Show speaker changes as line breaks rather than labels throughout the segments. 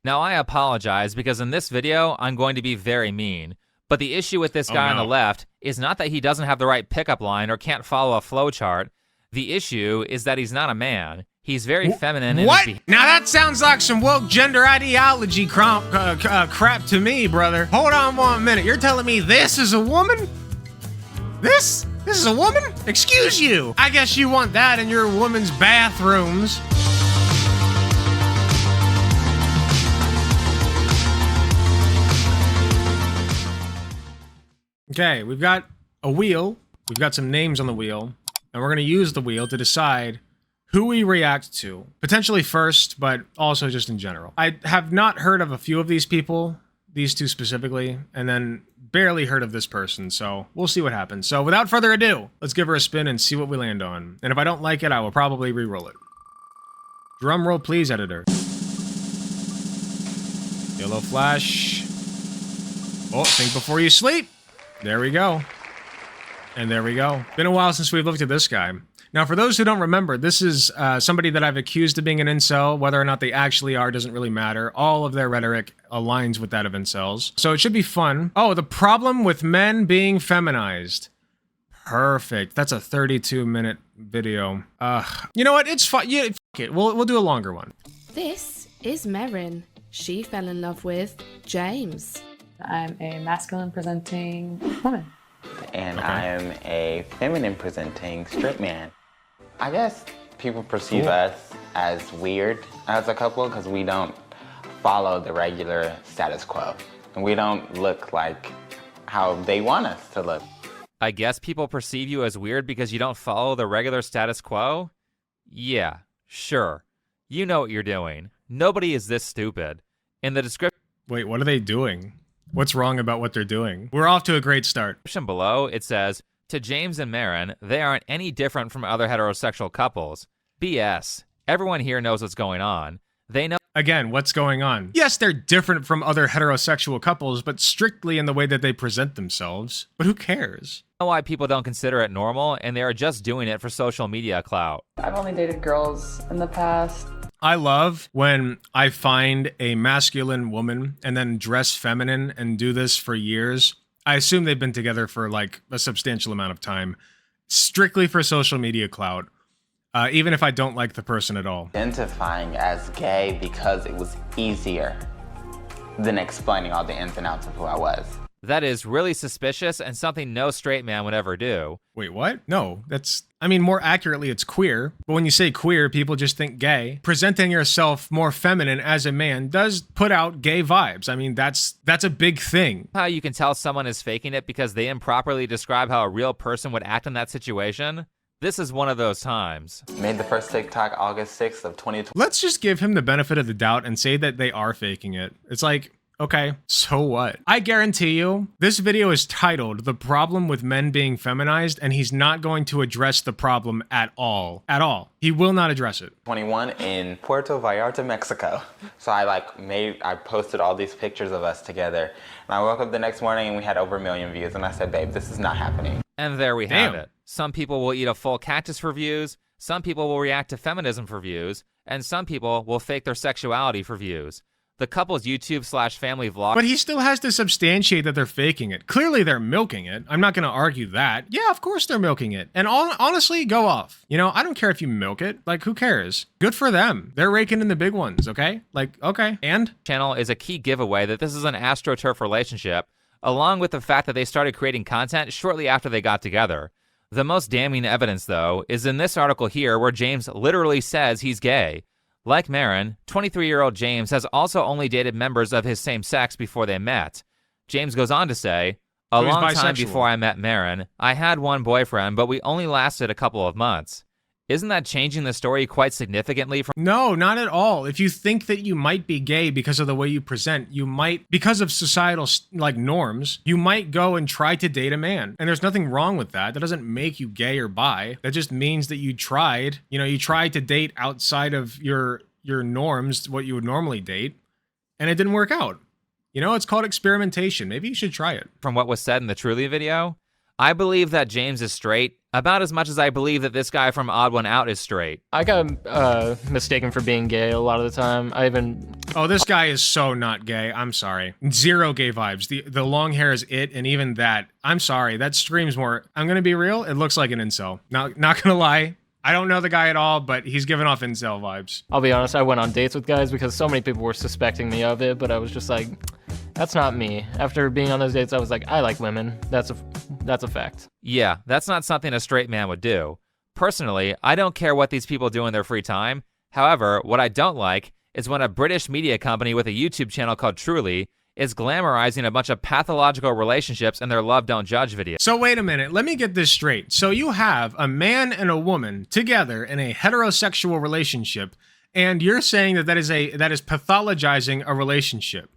Now, I apologize because in this video, I'm going to be very mean. But the issue with this guy on the left is not that he doesn't have the right pickup line or can't follow a flowchart. The issue is that he's not a man. He's very feminine.
What? Now that sounds like some woke gender ideology crap to me, brother. Hold on 1 minute. You're telling me this is a woman? This is a woman? Excuse you. I guess you want that in your woman's bathrooms. Okay, we've got a wheel. We've got some names on the wheel. And we're going to use the wheel to decide who we react to. Potentially first, but also just in general. I have not heard of a few of these people, these two specifically, and then barely heard of this person, so we'll see what happens. So without further ado, let's give her a spin and see what we land on. And if I don't like it, I will probably re-roll it. Drum roll, please, editor. Yellow flash. Oh, think before you sleep. There we go. And there we go. Been a while since we've looked at this guy. Now, for those who don't remember, this is somebody that I've accused of being an incel. Whether or not they actually are doesn't really matter. All of their rhetoric aligns with that of incels. So it should be fun. Oh, the problem with men being feminized. Perfect. That's a 32-minute video. You know what? It's fine. Yeah, fuck it. We'll do a longer one.
This is Merrin. She fell in love with James.
I'm a masculine presenting woman.
And I am a feminine presenting straight man. I guess people perceive us as weird as a couple because we don't follow the regular status quo. And we don't look like how they want us to look.
I guess people perceive you as weird because you don't follow the regular status quo? Yeah, sure. You know what you're doing. Nobody is this stupid. In the description...
Wait, what are they doing? What's wrong about what they're doing? We're off to a great start.
Below, it says, to James and Merrin, they aren't any different from other heterosexual couples. BS. Everyone here knows what's going on. They know...
Again, what's going on? Yes, they're different from other heterosexual couples, but strictly in the way that they present themselves. But who cares?
Why people don't consider it normal, and they are just doing it for social media clout.
I've only dated girls in the past.
I love when I find a masculine woman and then dress feminine and do this for years. I assume they've been together for like a substantial amount of time, strictly for social media clout, even if I don't like the person at all.
Identifying as gay because it was easier than explaining all the ins and outs of who I was.
That is really suspicious and something no straight man would ever do.
Wait, what? No, that's... I mean, more accurately, it's queer. But when you say queer, people just think gay. Presenting yourself more feminine as a man does put out gay vibes. I mean, that's a big thing.
How you can tell someone is faking it because they improperly describe how a real person would act in that situation? This is one of those times.
Made the first TikTok August 6th of 2020.
Let's just give him the benefit of the doubt and say that they are faking it. It's like... Okay, so what? I guarantee you, this video is titled The Problem with Men Being Feminized, and he's not going to address the problem at all. At all. He will not address it.
21 in Puerto Vallarta, Mexico. So I posted all these pictures of us together. And I woke up the next morning and we had over 1 million views. And I said, babe, this is not happening.
And there we have it. Some people will eat a full cactus for views. Some people will react to feminism for views. And some people will fake their sexuality for views. The couple's YouTube/family vlog.
But he still has to substantiate that they're faking it. Clearly they're milking it. I'm not going to argue that. Yeah, of course they're milking it. And honestly, go off. You know, I don't care if you milk it. Like, who cares? Good for them. They're raking in the big ones, okay? Like, okay. And?
Channel is a key giveaway that this is an AstroTurf relationship, along with the fact that they started creating content shortly after they got together. The most damning evidence, though, is in this article here where James literally says he's gay. Like Merrin, 23-year-old James has also only dated members of his same sex before they met. James goes on to say, a long time before I met Merrin, I had one boyfriend, but we only lasted a couple of months. Isn't that changing the story quite significantly from—
No, not at all. If you think that you might be gay because of the way you present, you might, because of societal like norms, you might go and try to date a man. And there's nothing wrong with that. That doesn't make you gay or bi. That just means that you tried, you tried to date outside of your norms, what you would normally date, and it didn't work out. It's called experimentation. Maybe you should try it.
From what was said in the Truly video, I believe that James is straight, About as much as I believe that this guy from Odd One Out is straight.
I got mistaken for being gay a lot of the time. I even...
Oh, this guy is so not gay. I'm sorry. Zero gay vibes. The long hair is it, and even that, I'm sorry, that screams more. I'm gonna be real, it looks like an incel. Not gonna lie. I don't know the guy at all, but he's giving off incel vibes.
I'll be honest, I went on dates with guys because so many people were suspecting me of it, but I was just like, that's not me. After being on those dates, I was like, I like women. That's a fact.
Yeah, that's not something a straight man would do. Personally, I don't care what these people do in their free time. However, what I don't like is when a British media company with a YouTube channel called Truly is glamorizing a bunch of pathological relationships in their Love Don't Judge videos.
So wait a minute, let me get this straight. So you have a man and a woman together in a heterosexual relationship, and you're saying that is pathologizing a relationship.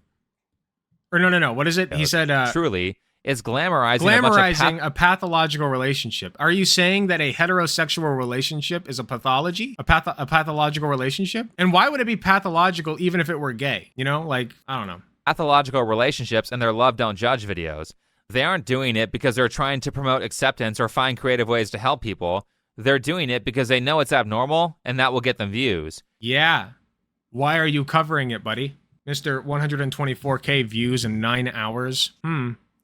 Or no, what is it? He said
Truly is glamorizing
a pathological relationship. Are you saying that a heterosexual relationship is a pathology? A pathological relationship? And why would it be pathological even if it were gay? You know, like, I don't know.
Pathological relationships in their Love Don't Judge videos. They aren't doing it because they're trying to promote acceptance or find creative ways to help people. They're doing it because they know it's abnormal and that will get them views.
Yeah. Why are you covering it, buddy? Mr. 124K views in 9 hours?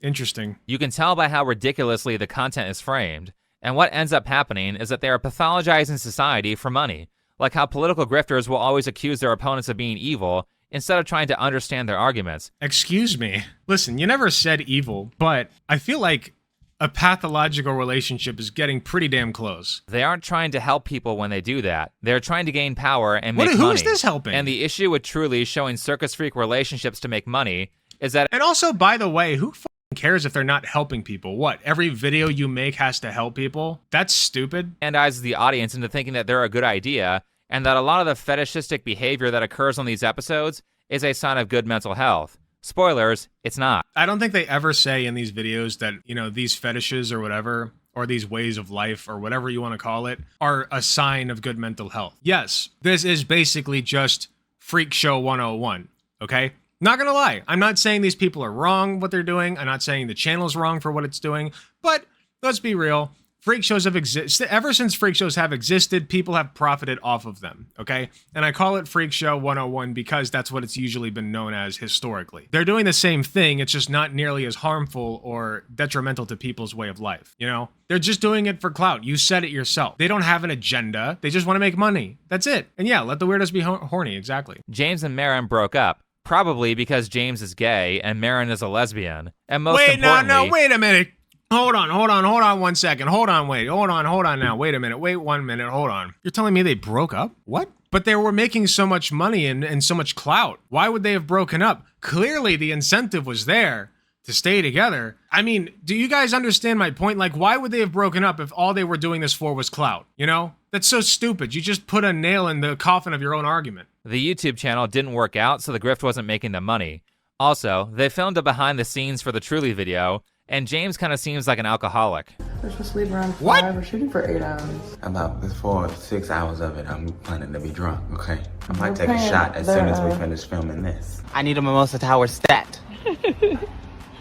Interesting.
You can tell by how ridiculously the content is framed. And what ends up happening is that they are pathologizing society for money. Like how political grifters will always accuse their opponents of being evil instead of trying to understand their arguments.
Excuse me. Listen, you never said evil, but I feel like a pathological relationship is getting pretty damn close.
They aren't trying to help people when they do that. They're trying to gain power and make money.
Who is this helping?
And the issue with Truly showing circus freak relationships to make money is that...
And also, by the way, who cares if they're not helping people? What, every video you make has to help people? That's stupid.
...andizes the audience into thinking that they're a good idea, and that a lot of the fetishistic behavior that occurs on these episodes is a sign of good mental health. Spoilers, it's not.
I don't think they ever say in these videos that, you know, these fetishes or whatever, or these ways of life or whatever you want to call it, are a sign of good mental health. Yes, this is basically just Freak Show 101, okay? Not gonna lie, I'm not saying these people are wrong what they're doing. I'm not saying the channel's wrong for what it's doing, but let's be real. Freak shows have existed. Ever since freak shows have existed, people have profited off of them, okay? And I call it Freak Show 101 because that's what it's usually been known as historically. They're doing the same thing, it's just not nearly as harmful or detrimental to people's way of life, you know? They're just doing it for clout. You said it yourself. They don't have an agenda. They just want to make money. That's it. And yeah, let the weirdos be horny, exactly.
James and Marin broke up, probably because James is gay and Marin is a lesbian. And most importantly...
wait a minute. Hold on 1 second. Hold on now. Wait a minute. Wait 1 minute. Hold on. You're telling me they broke up? What? But they were making so much money and so much clout. Why would they have broken up? Clearly the incentive was there to stay together. I mean, do you guys understand my point? Like, why would they have broken up if all they were doing this for was clout? You know? That's so stupid. You just put a nail in the coffin of your own argument.
The YouTube channel didn't work out, so the grift wasn't making them money. Also, they filmed a behind the scenes for the Truly video, and James kind of seems like an alcoholic.
We're supposed to leave around 5.
What?
We're shooting for 8 hours.
About 4 to 6 hours of it, I'm planning to be drunk, okay? I might
We're
take a
paying
shot as soon as we
the-
finish filming this. I need a mimosa tower stat.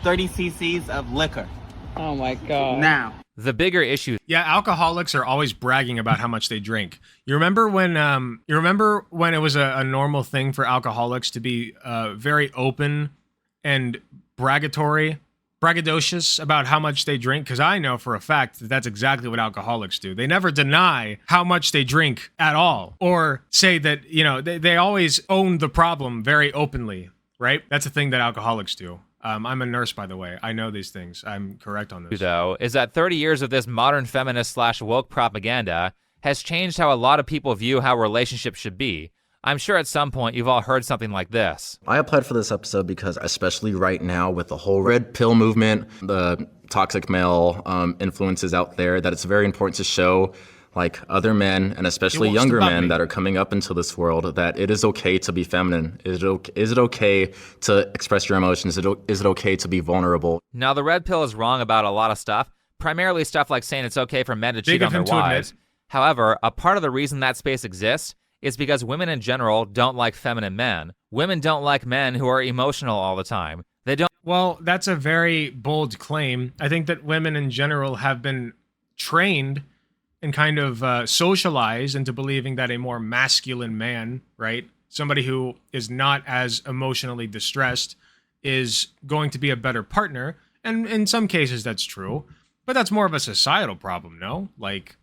30 cc's of liquor.
Oh my god.
Now.
The bigger issue...
Yeah, alcoholics are always bragging about how much they drink. You remember when it was a normal thing for alcoholics to be very open and braggadocious about how much they drink? Because I know for a fact that that's exactly what alcoholics do. They never deny how much they drink at all, or say that, you know, they always own the problem very openly, right? That's a thing that alcoholics do. I'm a nurse, by the way. I know these things. I'm correct on this.
Though, is that 30 years of this modern feminist / woke propaganda has changed how a lot of people view how relationships should be. I'm sure at some point you've all heard something like this.
I applied for this episode because, especially right now with the whole red pill movement, the toxic male influences out there, that it's very important to show like other men, and especially younger men that are coming up into this world, that it is okay to be feminine. Is it okay to express your emotions? Is it okay to be vulnerable?
Now, the red pill is wrong about a lot of stuff, primarily stuff like saying it's okay for men to cheat on their wives. However, a part of the reason that space exists is because women in general don't like feminine men. Women don't like men who are emotional all the time. They don't.
Well, that's a very bold claim. I think that women in general have been trained and kind of socialized into believing that a more masculine man, right? Somebody who is not as emotionally distressed is going to be a better partner. And in some cases, that's true. But that's more of a societal problem, no? Like,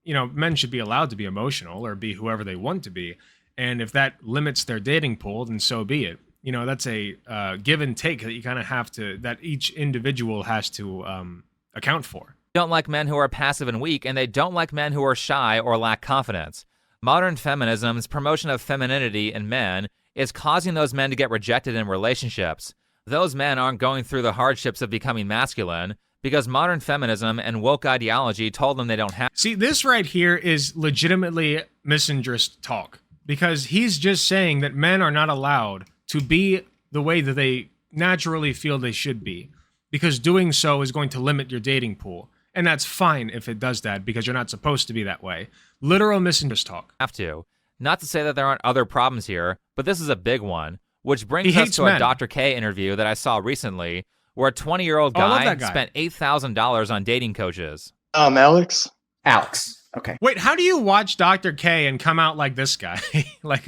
men should be allowed to be emotional or be whoever they want to be. And if that limits their dating pool, then so be it. That's a give and take that you kind of have to, that each individual has to account for.
Don't like men who are passive and weak, and they don't like men who are shy or lack confidence. Modern feminism's promotion of femininity in men is causing those men to get rejected in relationships. Those men aren't going through the hardships of becoming masculine because modern feminism and woke ideology told them they don't have.
See, this right here is legitimately misandrist talk, because he's just saying that men are not allowed to be the way that they naturally feel they should be, because doing so is going to limit your dating pool. And that's fine if it does that, because you're not supposed to be that way. Literal misandrist talk.
Have to. Not to say that there aren't other problems here, but this is a big one, which brings
He
us
hates
to
men.
a Dr. K interview that I saw recently, where a 20-year-old
Oh, I love
guy
that guy.
spent $8,000 on dating coaches.
Alex.
Alex. Okay.
Wait, how do you watch Dr. K and come out like this guy? Like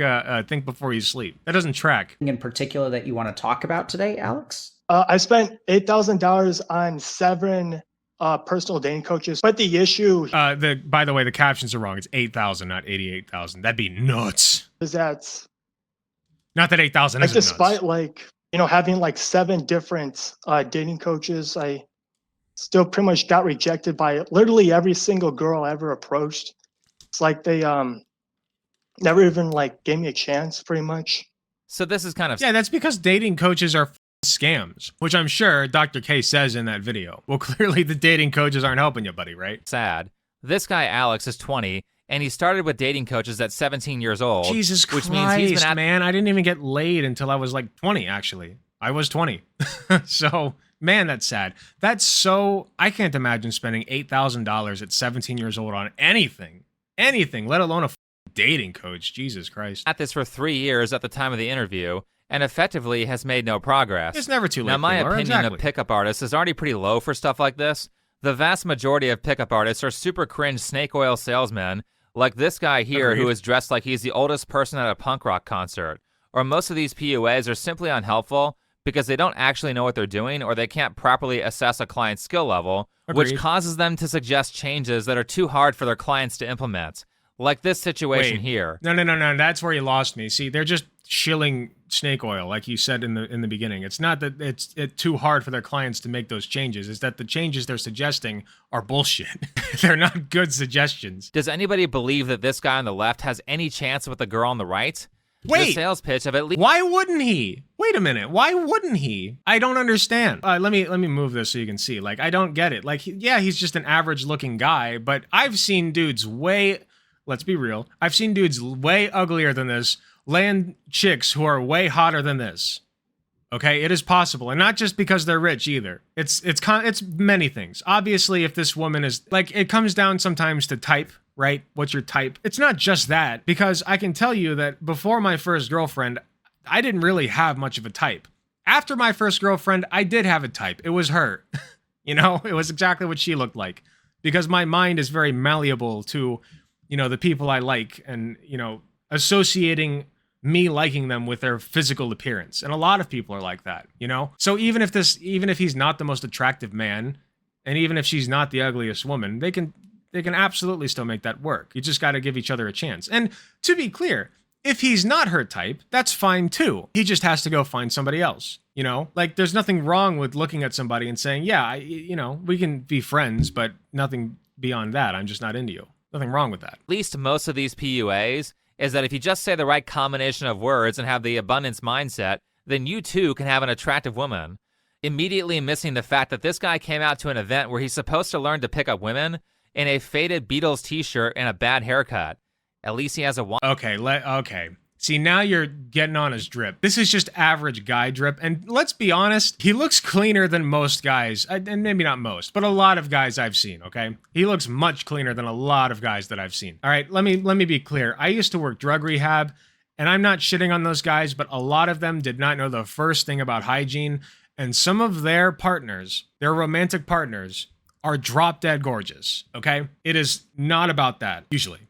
think before you sleep. That doesn't track.
In particular that you want to talk about today, Alex?
I spent $8,000 on 7 personal dating coaches, but the issue
By the way, the captions are wrong. It's 8,000, not 88,000. That'd be nuts.
is that,
Not that 8,000
like,
isn't
despite
nuts.
having like 7 different dating coaches, I still pretty much got rejected by literally every single girl I ever approached. It's like they never even like gave me a chance, pretty much.
So this is kind of
Yeah, that's because dating coaches are scams, which I'm sure Dr. K says in that video. Well, clearly the dating coaches aren't helping you, buddy, right?
sad. This guy, Alex, is 20, and he started with dating coaches at 17 years old.
Jesus
which
Christ,
means he's been at
man. I didn't even get laid until I was like 20, actually. I was 20. So, man, that's sad. That's so... I can't imagine spending $8,000 at 17 years old on anything, let alone a dating coach. Jesus Christ.
at this for 3 years at the time of the interview, and effectively has made no progress.
It's never too late.
Now, my
Laura,
opinion
exactly.
of pickup artists is already pretty low for stuff like this. The vast majority of pickup artists are super cringe snake oil salesmen, like this guy here who
Agreed.
is dressed like he's the oldest person at a punk rock concert. Or most of these PUAs are simply unhelpful because they don't actually know what they're doing, or they can't properly assess a client's skill level, which
Agreed.
causes them to suggest changes that are too hard for their clients to implement. Like this situation
Wait.
here.
No. That's where you lost me. See, they're just shilling snake oil, like you said in the beginning. It's not that it's too hard for their clients to make those changes. It's that the changes they're suggesting are bullshit. They're not good suggestions.
Does anybody believe that this guy on the left has any chance with the girl on the right? The
Wait,
sales pitch of at least
why wouldn't he? Wait a minute. Why wouldn't he? I don't understand. Let me move this so you can see. Like, I don't get it. Like, yeah, he's just an average-looking guy, but I've seen dudes way. Let's be real. I've seen dudes way uglier than this land chicks who are way hotter than this. Okay, it is possible, and not just because they're rich either. It's many things. Obviously, if this woman is like, it comes down sometimes to type, right? What's your type? It's not just that, because I can tell you that before my first girlfriend, I didn't really have much of a type. After my first girlfriend, I did have a type. It was her. It was exactly what she looked like, because my mind is very malleable to, the people I like, and, associating me liking them with their physical appearance. And a lot of people are like that, So even if he's not the most attractive man, and even if she's not the ugliest woman, they can absolutely still make that work. You just got to give each other a chance. And to be clear, if he's not her type, that's fine too. He just has to go find somebody else. Like, there's nothing wrong with looking at somebody and saying, yeah, we can be friends, but nothing beyond that. I'm just not into you. Nothing wrong with that.
least most of these PUAs is that if you just say the right combination of words and have the abundance mindset, then you too can have an attractive woman. Immediately missing the fact that this guy came out to an event where he's supposed to learn to pick up women in a faded Beatles t-shirt and a bad haircut. At least he has a one.
Okay, okay. See, now you're getting on his drip. This is just average guy drip, and let's be honest, he looks cleaner than most guys, and maybe not most, but a lot of guys I've seen, okay? He looks much cleaner than a lot of guys that I've seen. All right, let me be clear. I used to work drug rehab, and I'm not shitting on those guys, but a lot of them did not know the first thing about hygiene, and some of their partners, their romantic partners, are drop dead gorgeous. Okay, it is not about that usually.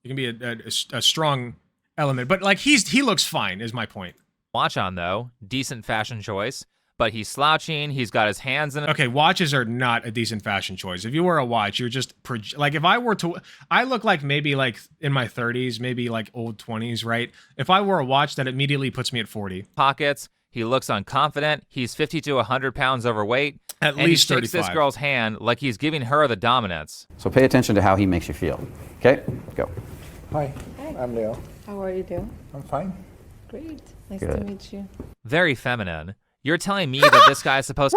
It can be a strong element, but like he looks fine. Is my point.
Watch on though, decent fashion choice, but he's slouching. He's got his hands in.
Okay, watches are not a decent fashion choice. If you wear a watch, you're just like if I were to, I look like maybe like in my 30s, maybe like old 20s, right? If I wore a watch, that immediately puts me at 40.
Pockets. He looks unconfident. He's 50 to 100 pounds overweight.
At
and
least
he shakes
35.
this girl's hand like he's giving her the dominance.
So pay attention to how he makes you feel. Okay, go.
Hi, I'm Leo.
How are you doing?
I'm fine.
Great. Nice
Good.
to meet you.
Very feminine. You're telling me that this guy is supposed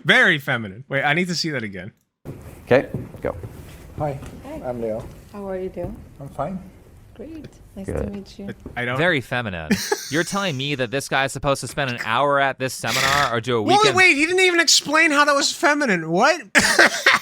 Very feminine. Wait, I need to see that again.
Okay, go.
Hi, I'm Leo.
How are you doing?
I'm fine.
Great. Nice
Good.
to meet you.
I don't.
Very feminine. You're telling me that this guy is supposed to spend an hour at this seminar or do a
Well,
weekend?
wait, he didn't even explain how that was feminine. What?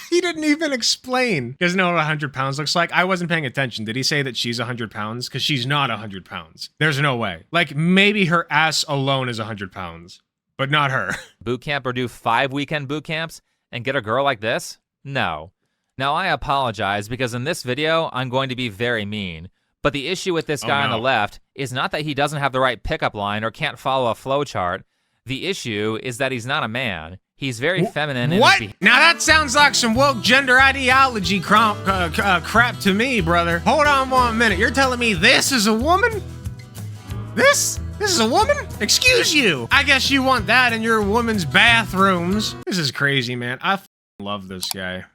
He didn't even explain. Doesn't know what 100 pounds looks like. I wasn't paying attention. Did he say that she's 100 pounds? Because she's not 100 pounds. There's no way. Like, maybe her ass alone is 100 pounds, but not her.
Boot camp or do 5 weekend boot camps and get a girl like this? No. Now, I apologize because in this video, I'm going to be very mean. But the issue with this guy on the left is not that he doesn't have the right pickup line or can't follow a flow chart. The issue is that he's not a man. He's very feminine.
What?
In his
Now that sounds like some woke gender ideology crap to me, brother. Hold on 1 minute. You're telling me this is a woman? This is a woman? Excuse you. I guess you want that in your woman's bathrooms. This is crazy, man. I love this guy.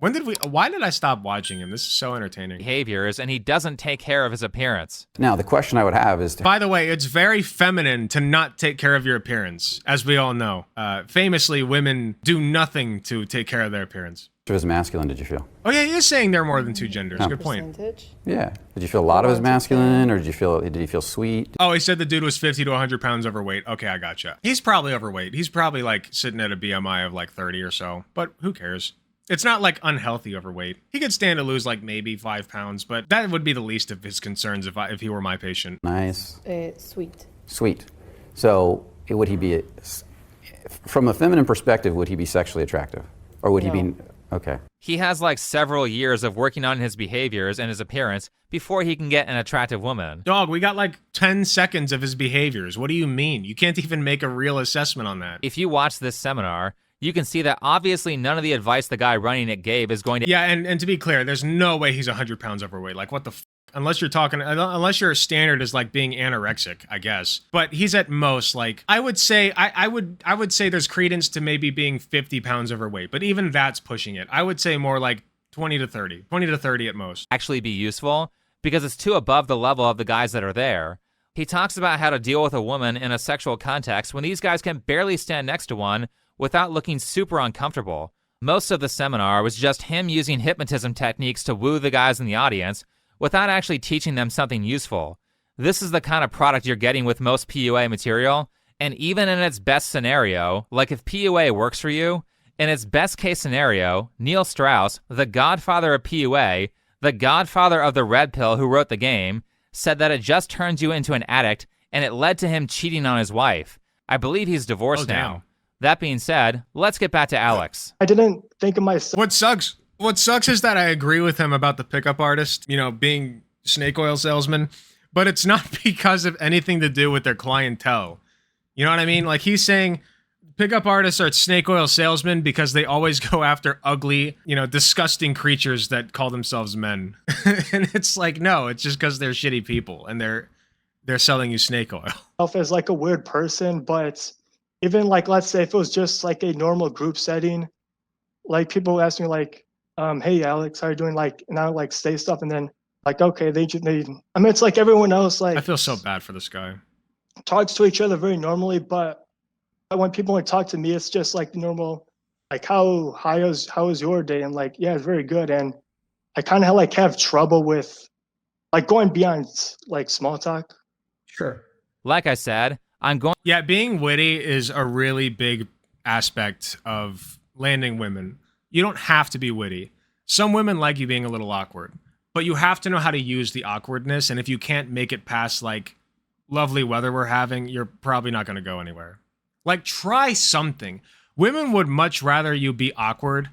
Why did I stop watching him? This is so entertaining.
behaviors, and he doesn't take care of his appearance.
Now, the question I would have is,
By the way, it's very feminine to not take care of your appearance, as we all know. Famously, women do nothing to take care of their appearance.
how much masculine did you feel?
Oh yeah, he is saying there are more than two genders.
Oh.
Good point.
Percentage?
Yeah. Did you feel a lot of his masculine, or did he feel sweet?
Oh, he said the dude was 50 to 100 pounds overweight. Okay, I gotcha. He's probably overweight. He's probably like sitting at a BMI of like 30 or so, but who cares? It's not like unhealthy overweight. He could stand to lose like maybe 5 pounds, but that would be the least of his concerns if he were my patient.
Nice.
Sweet.
Sweet. So, would he be, from a feminine perspective, would he be sexually attractive? Or would he be, okay.
He has like several years of working on his behaviors and his appearance before he can get an attractive woman.
Dog, we got like 10 seconds of his behaviors. What do you mean? You can't even make a real assessment on that.
If you watch this seminar, you can see that obviously none of the advice the guy running it gave is going to
Yeah, and to be clear, there's no way he's 100 pounds overweight. Like, what the f? Unless your standard is like being anorexic, I guess. But he's at most like, I would say there's credence to maybe being 50 pounds overweight, but even that's pushing it. I would say more like 20 to 30 at most.
actually be useful because it's too above the level of the guys that are there. He talks about how to deal with a woman in a sexual context when these guys can barely stand next to one without looking super uncomfortable. Most of the seminar was just him using hypnotism techniques to woo the guys in the audience without actually teaching them something useful. This is the kind of product you're getting with most PUA material, and even in its best scenario, like if PUA works for you, in its best case scenario, Neil Strauss, the godfather of PUA, the godfather of the red pill who wrote the game, said that it just turns you into an addict and it led to him cheating on his wife. I believe he's divorced now. That being said, let's get back to Alex.
I didn't think of myself.
What sucks is that I agree with him about the pickup artist, being snake oil salesman, but it's not because of anything to do with their clientele. You know what I mean? Like, he's saying pickup artists are snake oil salesmen because they always go after ugly, disgusting creatures that call themselves men. And it's like, no, it's just because they're shitty people and they're selling you snake oil.
As like a weird person, but even like, let's say if it was just like a normal group setting, like people ask me like, hey Alex, how are you doing? Like, and I would like say stuff and then like, okay, it's like everyone else, like,
I feel so bad for this guy.
Talks to each other very normally, but when people want to talk to me, it's just like normal, like how was your day? And like, yeah, it's very good. And I kind of like have trouble with like going beyond like small talk.
Sure.
Like I said, I'm going.
Yeah, being witty is a really big aspect of landing women. You don't have to be witty. Some women like you being a little awkward, but you have to know how to use the awkwardness. And if you can't make it past like lovely weather we're having, you're probably not going to go anywhere. Like, try something. Women would much rather you be awkward.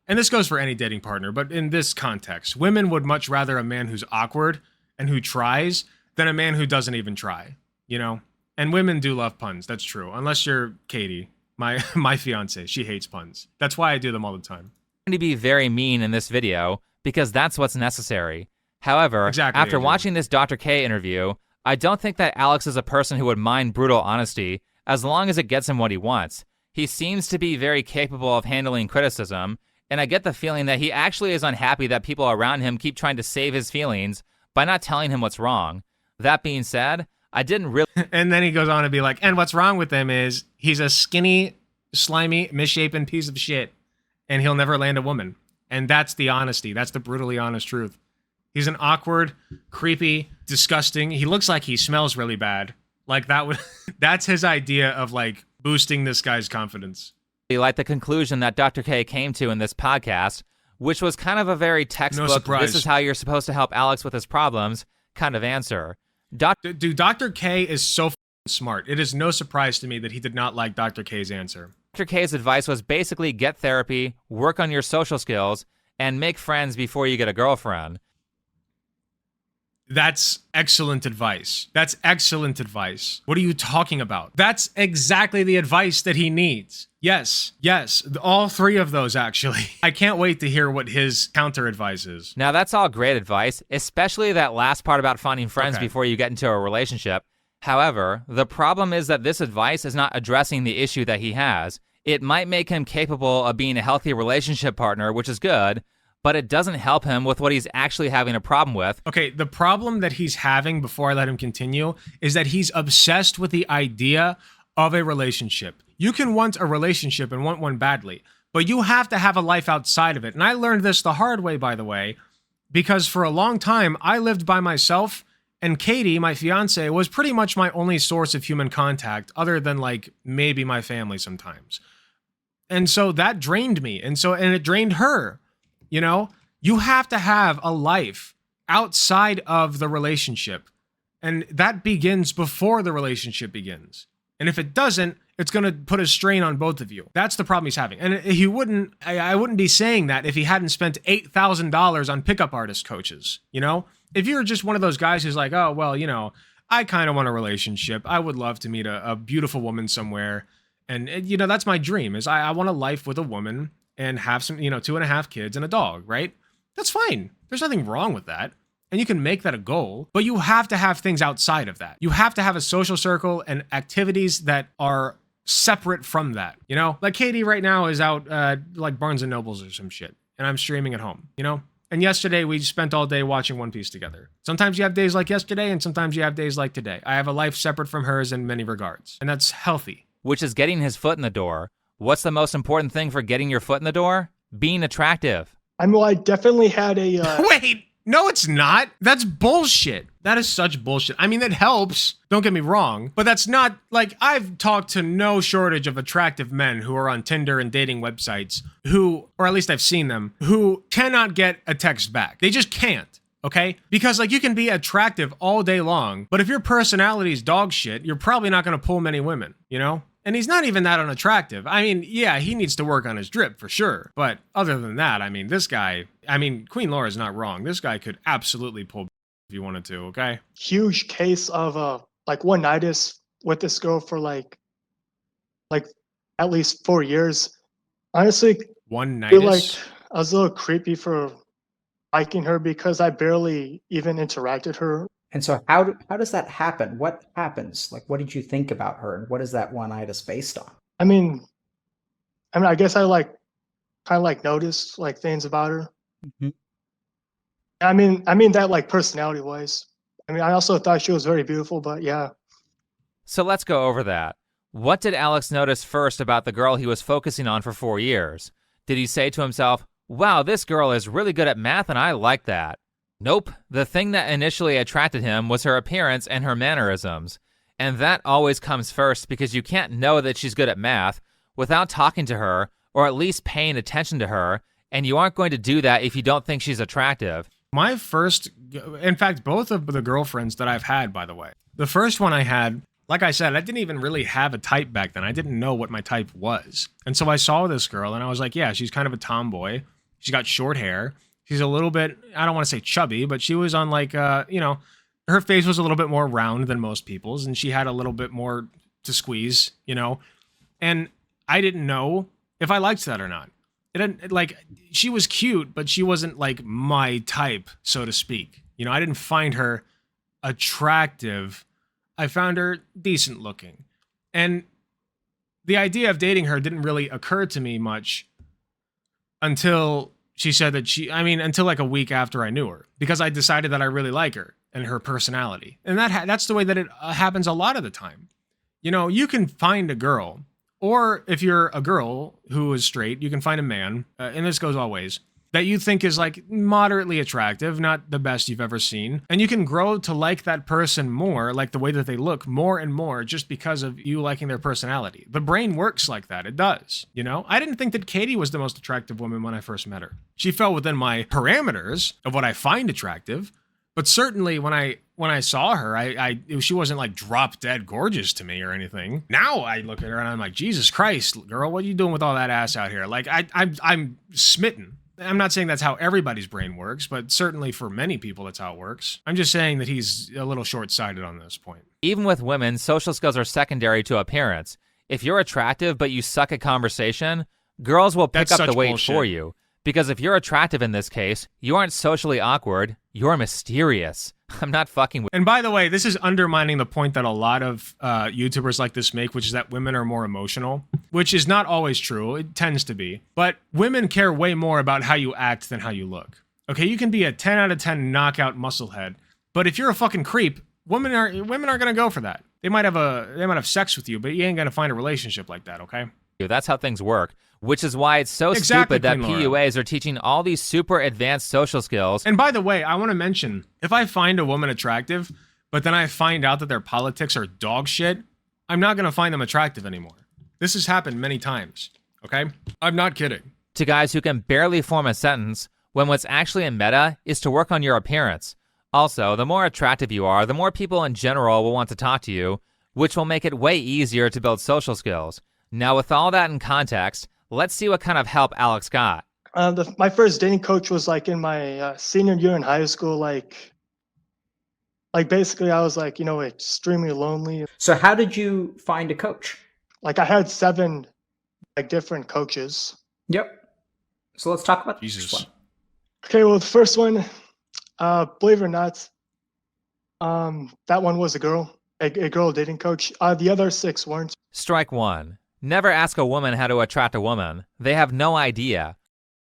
And this goes for any dating partner, but in this context, women would much rather a man who's awkward and who tries than a man who doesn't even try, you know? And women do love puns, that's true. Unless you're Katie, my fiance, she hates puns. That's why I do them all the time.
To be very mean in this video because that's what's necessary. However,
Exactly,
after
Adrian.
watching this Dr. K interview, I don't think that Alex is a person who would mind brutal honesty as long as it gets him what he wants. He seems to be very capable of handling criticism, and I get the feeling that he actually is unhappy that people around him keep trying to save his feelings by not telling him what's wrong. That being said, I didn't really...
And then he goes on to be like, and what's wrong with him is he's a skinny, slimy, misshapen piece of shit, and he'll never land a woman. And that's the honesty. That's the brutally honest truth. He's an awkward, creepy, disgusting. He looks like he smells really bad. Like that would, that's his idea of like boosting this guy's confidence.
like the conclusion that Dr. K came to in this podcast, which was kind of a very textbook,
surprise.
this is how you're supposed to help Alex with his problems kind of answer.
Dude, Dr. K is so f***ing smart. It is no surprise to me that he did not like Dr. K's answer.
Dr. K's advice was basically get therapy, work on your social skills, and make friends before you get a girlfriend.
That's excellent advice. That's excellent advice. What are you talking about? That's exactly the advice that he needs. Yes, all three of those actually. I can't wait to hear what his counter advice is.
Now, that's all great advice, especially that last part about finding friends
Okay.
before you get into a relationship. However, the problem is that this advice is not addressing the issue that he has. It might make him capable of being a healthy relationship partner, which is good, but it doesn't help him with what he's actually having a problem with.
Okay, the problem that he's having, before I let him continue, is that he's obsessed with the idea of a relationship. You can want a relationship and want one badly, but you have to have a life outside of it. And I learned this the hard way, by the way, because for a long time, I lived by myself, and Katie, my fiance, was pretty much my only source of human contact, other than like maybe my family sometimes. And so that drained me, and it drained her. You know, you have to have a life outside of the relationship. And that begins before the relationship begins. And if it doesn't, it's going to put a strain on both of you. That's the problem he's having. And I wouldn't be saying that if he hadn't spent $8,000 on pickup artist coaches. You know, if you're just one of those guys who's like, oh, well, you know, I kind of want a relationship. I would love to meet a beautiful woman somewhere. And, you know, that's my dream is I want a life with a woman and have some, 2.5 kids and a dog, right? That's fine. There's nothing wrong with that. And you can make that a goal, but you have to have things outside of that. You have to have a social circle and activities that are separate from that, you know? Like Katie right now is out like Barnes & Nobles or some shit, and I'm streaming at home, you know? And yesterday we spent all day watching One Piece together. Sometimes you have days like yesterday, and sometimes you have days like today. I have a life separate from hers in many regards, and that's healthy.
Which is getting his foot in the door. What's the most important thing for getting your foot in the door? Being attractive.
I mean, I definitely had a.
Wait, no, it's not. That's bullshit. That is such bullshit. I mean, it helps. Don't get me wrong, but that's not like I've talked to no shortage of attractive men who are on Tinder and dating websites who, or at least I've seen them, who cannot get a text back. They just can't. Okay? Because like you can be attractive all day long, but if your personality is dog shit, you're probably not going to pull many women, you know? And he's not even that unattractive. I mean, yeah, he needs to work on his drip for sure. But other than that, I mean, this guy, Queen Laura's not wrong. This guy could absolutely pull if you wanted to, okay?
Huge case of like one-nightitis with this girl for like at least 4 years. Honestly, I feel
One-nightitis?
like I was a little creepy for liking her because I barely even interacted her.
And so how does that happen? What happens? Like, what did you think about her, and what is that one-itis based on?
I mean, I guess I kind of like noticed like things about her.
Mhm.
I mean that like personality wise. I mean, I also thought she was very beautiful, but yeah.
So let's go over that. What did Alex notice first about the girl he was focusing on for 4 years? Did he say to himself, wow, this girl is really good at math and I like that? Nope. The thing that initially attracted him was her appearance and her mannerisms. And that always comes first because you can't know that she's good at math without talking to her or at least paying attention to her, and you aren't going to do that if you don't think she's attractive.
In fact, both of the girlfriends that I've had, by the way, the first one I had, like I said, I didn't even really have a type back then. I didn't know what my type was. And so I saw this girl and I was like, yeah, she's kind of a tomboy. She's got short hair. She's a little bit, I don't want to say chubby, but she was on like, her face was a little bit more round than most people's, and she had a little bit more to squeeze, and I didn't know if I liked that or not. It didn't, like, she was cute, but she wasn't like my type, so to speak. I didn't find her attractive. I found her decent looking, and the idea of dating her didn't really occur to me much until she said that until like a week after I knew her, because I decided that I really like her and her personality. And that's the way that it happens a lot of the time. You can find a girl, or if you're a girl who is straight, you can find a man, and this goes all ways, that you think is like moderately attractive, not the best you've ever seen. And you can grow to like that person more, like the way that they look more and more, just because of you liking their personality. The brain works like that. It does. I didn't think that Katie was the most attractive woman when I first met her. She fell within my parameters of what I find attractive. But certainly when I saw her, she wasn't like drop dead gorgeous to me or anything. Now I look at her and I'm like, Jesus Christ, girl, what are you doing with all that ass out here? Like I'm smitten. I'm not saying that's how everybody's brain works, but certainly for many people, that's how it works. I'm just saying that he's a little short-sighted on this point.
Even with women, social skills are secondary to appearance. If you're attractive but you suck at conversation, girls will pick up the weight for you. Because if you're attractive in this case, you aren't socially awkward, you're mysterious. I'm not fucking with.
And by the way, this is undermining the point that a lot of YouTubers like this make, which is that women are more emotional, which is not always true. It tends to be. But women care way more about how you act than how you look. Okay, you can be a 10 out of 10 knockout musclehead, but if you're a fucking creep, women aren't going to go for that. They might have sex with you, but you ain't going to find a relationship like that, okay?
That's how things work, which is why it's so stupid that PUAs are teaching all these super advanced social skills.
And by the way, I want to mention, if I find a woman attractive, but then I find out that their politics are dog shit, I'm not going to find them attractive anymore. This has happened many times, okay? I'm not kidding.
To guys who can barely form a sentence, when what's actually in meta is to work on your appearance. Also, the more attractive you are, the more people in general will want to talk to you, which will make it way easier to build social skills. Now, with all that in context, let's see what kind of help Alex got.
My first dating coach was like in my senior year in high school. Like basically I was like, extremely lonely.
So how did you find a coach?
Like I had 7 different coaches.
Yep. So let's talk about
Jesus.
this one.
Okay, well, the first one, believe it or not, that one was a girl dating coach. The other 6 weren't.
Strike 1. Never ask a woman how to attract a woman. They have no idea.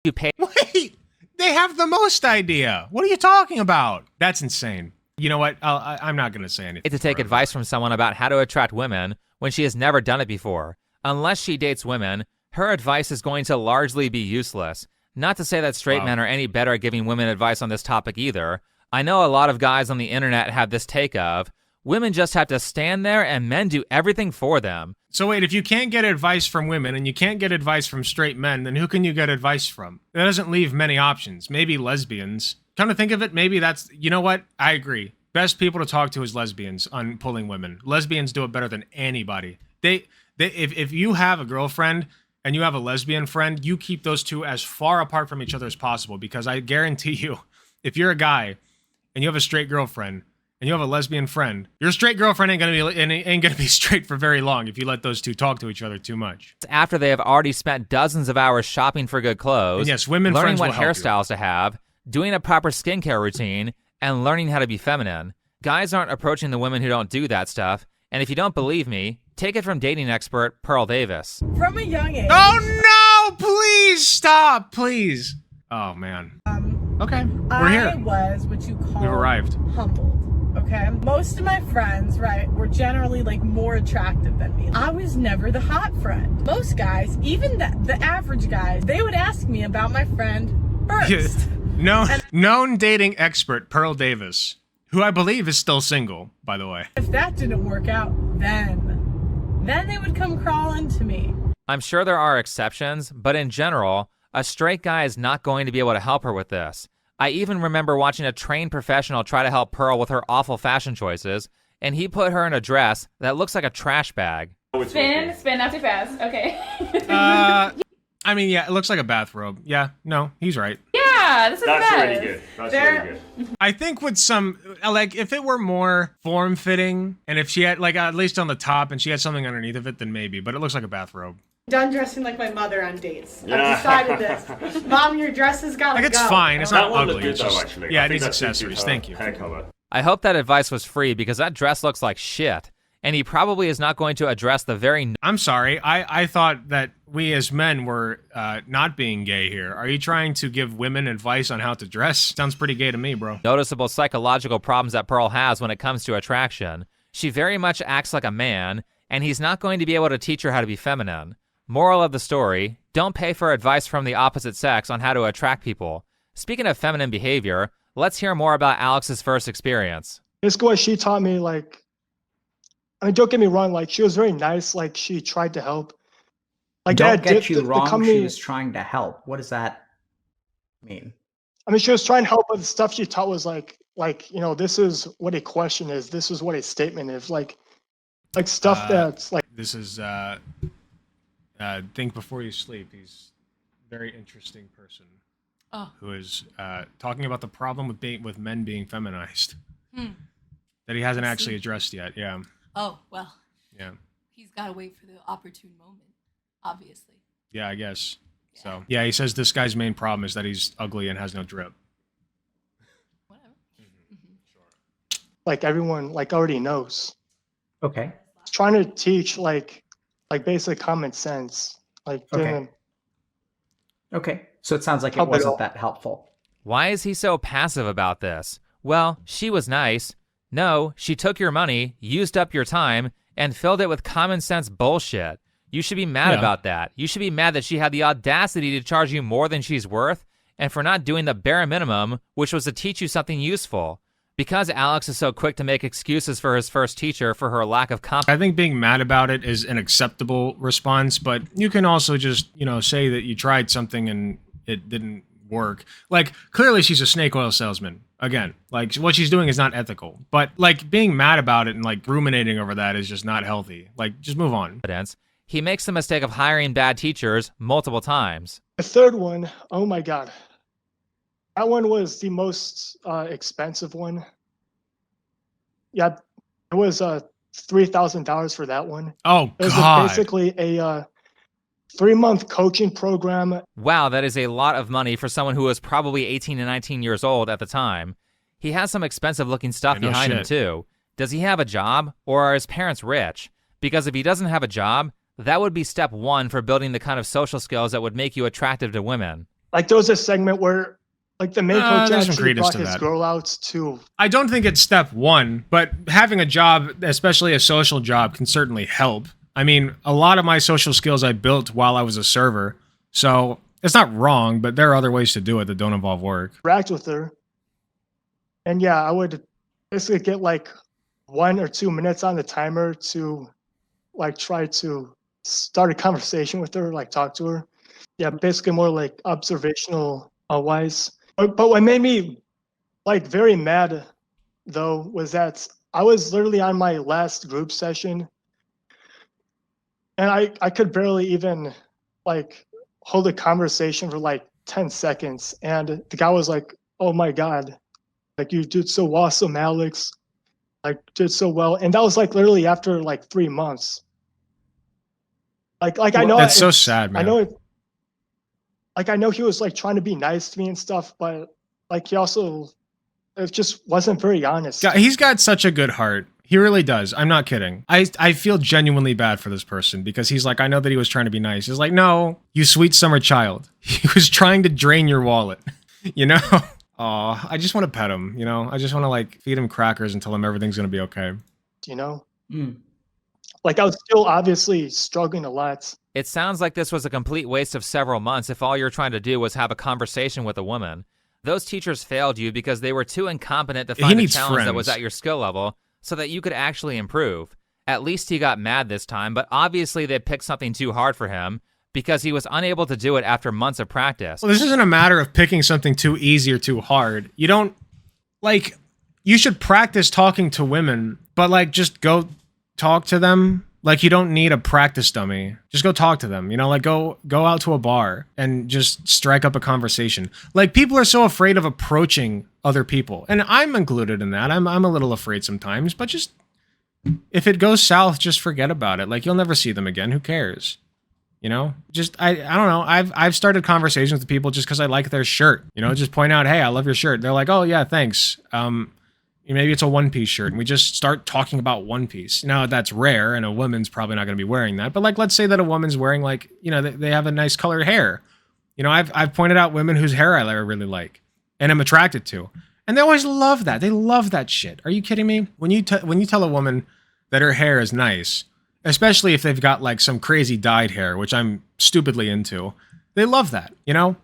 You pay.
Wait, they have the most idea. What are you talking about? That's insane. You know what? I'm not going to say anything.
To take advice from someone about how to attract women when she has never done it before. Unless she dates women, her advice is going to largely be useless. Not to say that straight men are any better at giving women advice on this topic either. I know a lot of guys on the internet have this take of, women just have to stand there and men do everything for them.
So wait, if you can't get advice from women and you can't get advice from straight men, then who can you get advice from? That doesn't leave many options. Maybe lesbians. Come to think of it, maybe that's, you know what? I agree. Best people to talk to is lesbians on pulling women. Lesbians do it better than anybody. If you have a girlfriend and you have a lesbian friend, you keep those two as far apart from each other as possible, because I guarantee you, if you're a guy and you have a straight girlfriend and you have a lesbian friend, your straight girlfriend ain't gonna be straight for very long if you let those two talk to each other too much.
After they have already spent dozens of hours shopping for good clothes,
and yes, women
learning
friends
what
will help
hairstyles to have, doing a proper skincare routine, and learning how to be feminine. Guys aren't approaching the women who don't do that stuff, and if you don't believe me, take it from dating expert Pearl Davis.
From a young age.
Oh no! Please stop, please. Oh man. Okay, we're here.
I was what you call
We've arrived.
Humbled. Okay, most of my friends, right, were generally more attractive than me. I was never the hot friend. Most guys, even the average guys, they would ask me about my friend first.
Known dating expert Pearl Davis, who I believe is still single, by the way.
If that didn't work out, then they would come crawling to me.
I'm sure there are exceptions, but in general, a straight guy is not going to be able to help her with this. I even remember watching a trained professional try to help Pearl with her awful fashion choices, and he put her in a dress that looks like a trash bag.
Spin, not too fast. Okay.
I mean, yeah, it looks like a bathrobe. Yeah, no, he's right.
Yeah, this is
That's
best.
really good. That's really good.
I think with some, like, if it were more form-fitting, and if she had, like, at least on the top, and she had something underneath of it, then maybe, but it looks like a bathrobe.
Done dressing like my mother on dates.
Yeah.
I've decided this. Mom, your dress has got to
Like,
go.
it's fine. It's not
That one
ugly.
looked good,
It's
though,
just,
actually.
yeah,
I
it
think
needs
that suits
accessories.
her
Thank you.
hair color.
I hope that advice was free because that dress looks like shit. And he probably is not going to address the very...
I'm sorry. I thought that we as men were not being gay here. Are you trying to give women advice on how to dress? Sounds pretty gay to me, bro.
noticeable psychological problems that Pearl has when it comes to attraction. She very much acts like a man, and he's not going to be able to teach her how to be feminine. Moral of the story, don't pay for advice from the opposite sex on how to attract people. Speaking of feminine behavior, let's hear more about Alex's first experience.
Basically, what she taught me, like, I mean, don't get me wrong, like, she was very nice, like, she tried to help. Like,
Don't get you
the
wrong,
company,
she was trying to help. What does that mean?
I mean, she was trying to help, but the stuff she taught was like, you know, this is what a question is, this is what a statement is, like stuff that's like.
This is Think Before You Sleep. He's a very interesting person who is talking about the problem with men being feminized that he hasn't actually addressed yet. Yeah.
Oh, well.
Yeah.
He's got to wait for the opportune moment, obviously.
Yeah, I guess. Yeah. So, yeah, he says this guy's main problem is that he's ugly and has no drip.
Whatever.
Like everyone like already knows.
Okay.
He's trying to teach like basic common sense. Like
Okay. Okay. So it sounds like it
Help at
wasn't
all.
that helpful.
Why is he so passive about this? Well, she was nice. No, she took your money, used up your time, and filled it with common sense bullshit. You should be mad about that. You should be mad that she had the audacity to charge you more than she's worth, and for not doing the bare minimum, which was to teach you something useful. Because Alex is so quick to make excuses for his first teacher for her lack of
I think being mad about it is an acceptable response, but you can also just, you know, say that you tried something and it didn't work. Like, clearly she's a snake oil salesman. Again, like, what she's doing is not ethical. But, like, being mad about it and, like, ruminating over that is just not healthy. Like, just move on.
He makes the mistake of hiring bad teachers multiple times.
The third one, oh my god. That one was the most expensive one. Yeah, it was $3,000 for that one.
Oh,
it was
God.
basically a 3-month coaching program.
Wow, that is a lot of money for someone who was probably 18 and 19 years old at the time. He has some expensive looking stuff
Yeah, no
behind him
shit.
too. Does he have a job, or are his parents rich? Because if he doesn't have a job, that would be step one for building the kind of social skills that would make you attractive to women.
Like there was a segment where like the main coach
there's some
actually
credence
brought
to
his
that.
girl out to
I don't think it's step one, but having a job, especially a social job, can certainly help. I mean, a lot of my social skills I built while I was a server, so it's not wrong, but there are other ways to do it that don't involve work.
interact with her. And yeah, I would basically get like 1 or 2 minutes on the timer to like try to start a conversation with her, like talk to her. Yeah, basically more like observational wise. But what made me like very mad though was that I was literally on my last group session and I could barely even like hold a conversation for like 10 seconds. And the guy was like, oh my God, like you did so awesome, Alex. Like did so well. And that was like literally after like 3 months. Like I know
That's so sad, man.
I know it. Like I know he was like trying to be nice to me and stuff, but like he also, it just wasn't very honest.
Yeah, he's got such a good heart. He really does. I'm not kidding. I feel genuinely bad for this person because he's like, I know that he was trying to be nice. He's like, no, you sweet summer child. He was trying to drain your wallet, you know? Aw, I just want to pet him, you know? I just want to like feed him crackers and tell him everything's going to be okay.
You know? Like I was still obviously struggling a lot.
It sounds like this was a complete waste of several months if all you're trying to do was have a conversation with a woman. Those teachers failed you because they were too incompetent to
He
find a
needs
challenge that
friends.
was at your skill level so that you could actually improve. At least he got mad this time, but obviously they picked something too hard for him because he was unable to do it after months of practice.
Well, this isn't a matter of picking something too easy or too hard. You don't, like, you should practice talking to women, but like just go talk to them. Like, you don't need a practice dummy. Just go talk to them, you know, like go out to a bar and just strike up a conversation. Like, people are so afraid of approaching other people. And I'm included in that. I'm a little afraid sometimes, but just if it goes south, just forget about it. Like, you'll never see them again. Who cares? You know, just I don't know. I've started conversations with people just because I like their shirt. You know, just point out, hey, I love your shirt. They're like, oh yeah, thanks. Maybe it's a one-piece shirt, and we just start talking about One Piece. Now, that's rare, and a woman's probably not going to be wearing that. But like, let's say that a woman's wearing, like, you know, they have a nice colored hair. You know, I've pointed out women whose hair I really like and am attracted to, and they always love that. They love that shit. Are you kidding me? When you tell a woman that her hair is nice, especially if they've got like some crazy dyed hair, which I'm stupidly into, they love that. You know,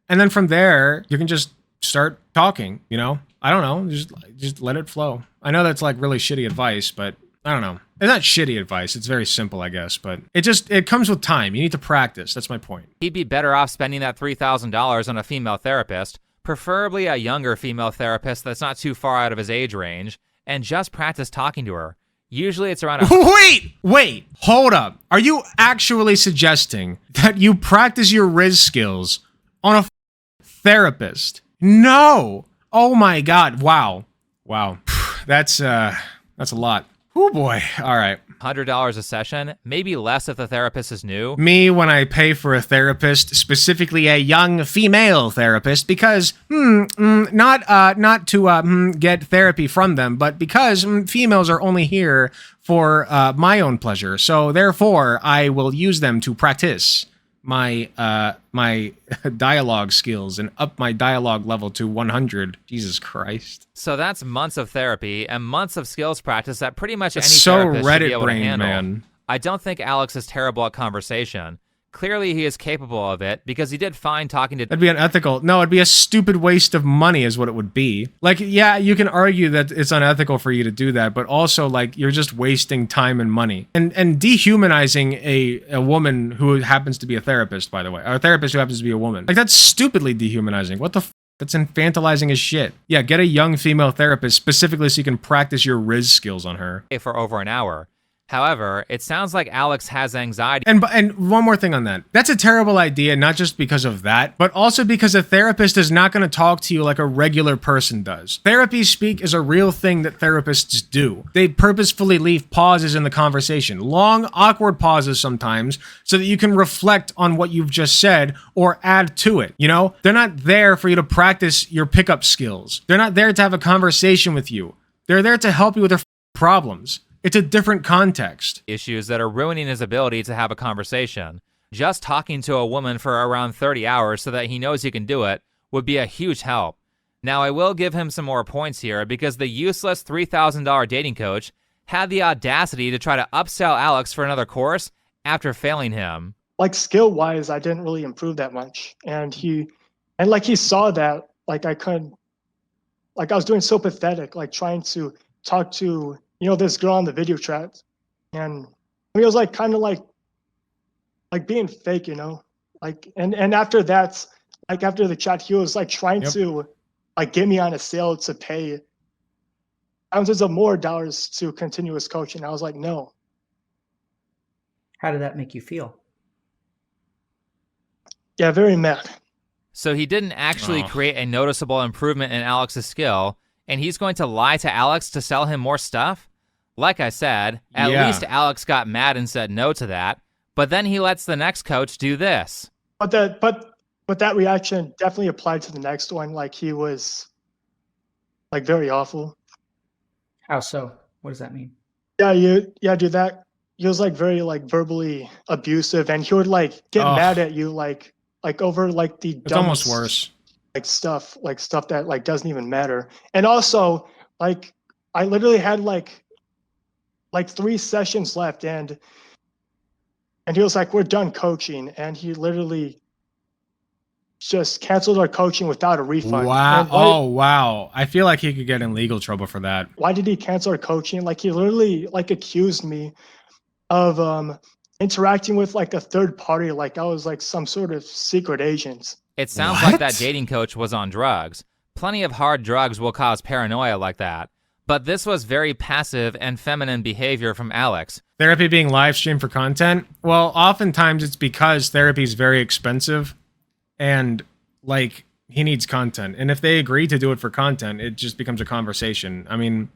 and then from there you can just start talking. You know. I don't know, just let it flow. I know that's like really shitty advice, but I don't know. It's not shitty advice. It's very simple, I guess, but it comes with time. You need to practice. That's my point.
He'd be better off spending that $3,000 on a female therapist, preferably a younger female therapist that's not too far out of his age range, and just practice talking to her. Usually it's around
Wait, hold up. Are you actually suggesting that you practice your Riz skills on a therapist? No. Oh my God. Wow. That's a lot. Oh boy. All right.
$100 a session, maybe less if the therapist is new.
Me, when I pay for a therapist, specifically a young female therapist, because not to get therapy from them, but because females are only here for my own pleasure. So therefore, I will use them to practice my dialogue skills and up my dialogue level to 100. Jesus Christ.
So that's months of therapy and months of skills practice that pretty much any
so
therapist should be
Reddit
able to
brain,
handle.
man.
I don't think Alex is terrible at conversation. Clearly he is capable of it because he did fine talking to...
That'd be unethical. No, it'd be a stupid waste of money is what it would be. Like, yeah, you can argue that it's unethical for you to do that, but also, like, you're just wasting time and money. And dehumanizing a woman who happens to be a therapist, by the way. Or a therapist who happens to be a woman. Like, that's stupidly dehumanizing. What the f***? That's infantilizing as shit. Yeah, get a young female therapist specifically so you can practice your Riz skills on her.
For over an hour. However, it sounds like Alex has anxiety.
And one more thing on that. That's a terrible idea, not just because of that, but also because a therapist is not going to talk to you like a regular person does. Therapy speak is a real thing that therapists do. They purposefully leave pauses in the conversation, long, awkward pauses sometimes, so that you can reflect on what you've just said or add to it. You know, they're not there for you to practice your pickup skills. They're not there to have a conversation with you. They're there to help you with your problems. It's a different context.
Issues that are ruining his ability to have a conversation. Just talking to a woman for around 30 hours so that he knows he can do it would be a huge help. Now, I will give him some more points here because the useless $3,000 dating coach had the audacity to try to upsell Alex for another course after failing him.
Like, skill-wise, I didn't really improve that much. And he saw that, like, I was doing so pathetic, like trying to talk to, you know, this girl on the video chat, and it was like kind of like being fake, you know, like, and after that, like after the chat, he was like trying to like get me on a sale to pay thousands of more dollars to continue his coaching. I was like, no.
How did that make you feel?
Yeah, very mad.
So he didn't actually create a noticeable improvement in Alex's skill, and he's going to lie to Alex to sell him more stuff? Like I said, at least Alex got mad and said no to that, but then he lets the next coach do this.
But that reaction definitely applied to the next one. Like, he was like very awful.
How so? What does that mean?
Dude, that he was like very like verbally abusive, and he would like get mad at you like over like the
it's almost worse.
Like stuff that like doesn't even matter. And also, like, I literally had like 3 sessions left, and he was like, we're done coaching, and he literally just canceled our coaching without a refund.
Wow. Wow. I feel like he could get in legal trouble for that.
Why did he cancel our coaching? Like, he literally like accused me of interacting with like a third party, like I was like some sort of secret agent.
It sounds like that dating coach was on drugs. Plenty of hard drugs will cause paranoia like that. But this was very passive and feminine behavior from Alex.
Therapy being live streamed for content? Well, oftentimes it's because therapy is very expensive and, like, he needs content. And if they agree to do it for content, it just becomes a conversation. I mean,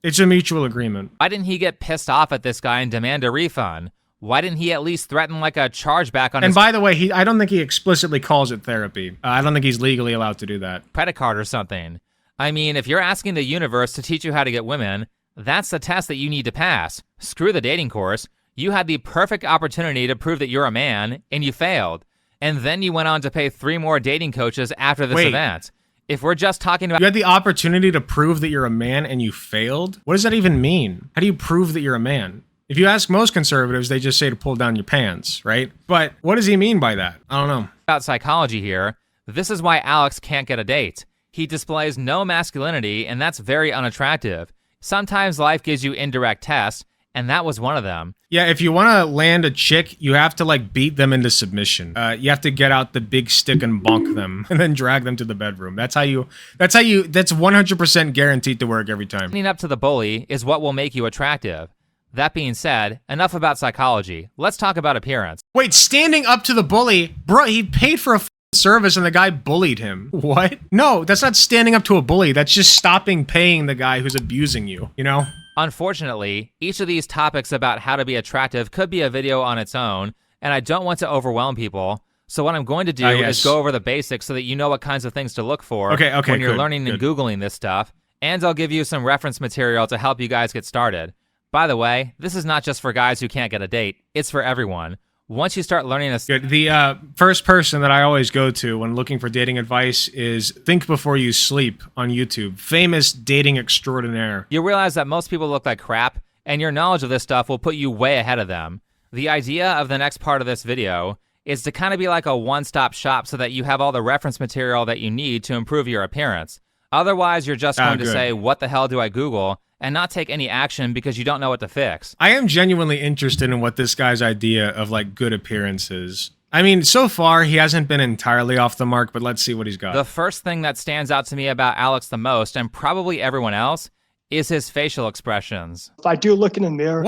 it's a mutual agreement.
Why didn't he get pissed off at this guy and demand a refund? Why didn't he at least threaten like a chargeback on his
And by the way, I don't think he explicitly calls it therapy. I don't think he's legally allowed to do that.
credit card or something? I mean, if you're asking the universe to teach you how to get women, that's the test that you need to pass. Screw the dating course. You had the perfect opportunity to prove that you're a man, and you failed. And then you went on to pay 3 more dating coaches after this event. If we're just talking about—
You had the opportunity to prove that you're a man and you failed? What does that even mean? How do you prove that you're a man? If you ask most conservatives, they just say to pull down your pants, right? But what does he mean by that? I don't know.
About psychology here, this is why Alex can't get a date. He displays no masculinity, and that's very unattractive. Sometimes life gives you indirect tests, and that was one of them.
Yeah, if you want to land a chick, you have to, like, beat them into submission. You have to get out the big stick and bonk them, and then drag them to the bedroom. That's 100% guaranteed to work every time.
Standing up to the bully is what will make you attractive. That being said, enough about psychology. Let's talk about appearance.
Wait, standing up to the bully? Bro, he paid for a service and the guy bullied him. What? No, that's not standing up to a bully. That's just stopping paying the guy who's abusing you, you know?
Unfortunately, each of these topics about how to be attractive could be a video on its own, and I don't want to overwhelm people. So what I'm going to do is go over the basics so that you know what kinds of things to look for when you're learning and Googling this stuff, and I'll give you some reference material to help you guys get started. By the way, this is not just for guys who can't get a date. It's for everyone. Once you start learning this—
The first person that I always go to when looking for dating advice is Think Before You Sleep on YouTube. Famous dating extraordinaire.
You realize that most people look like crap, and your knowledge of this stuff will put you way ahead of them. The idea of the next part of this video is to kind of be like a one-stop shop so that you have all the reference material that you need to improve your appearance. Otherwise, you're just going to say, what the hell do I Google? And not take any action because you don't know what to fix.
I am genuinely interested in what this guy's idea of, like, good appearance is. I mean, so far, he hasn't been entirely off the mark, but let's see what he's got.
The first thing that stands out to me about Alex the most, and probably everyone else, is his facial expressions.
If I do look in the mirror,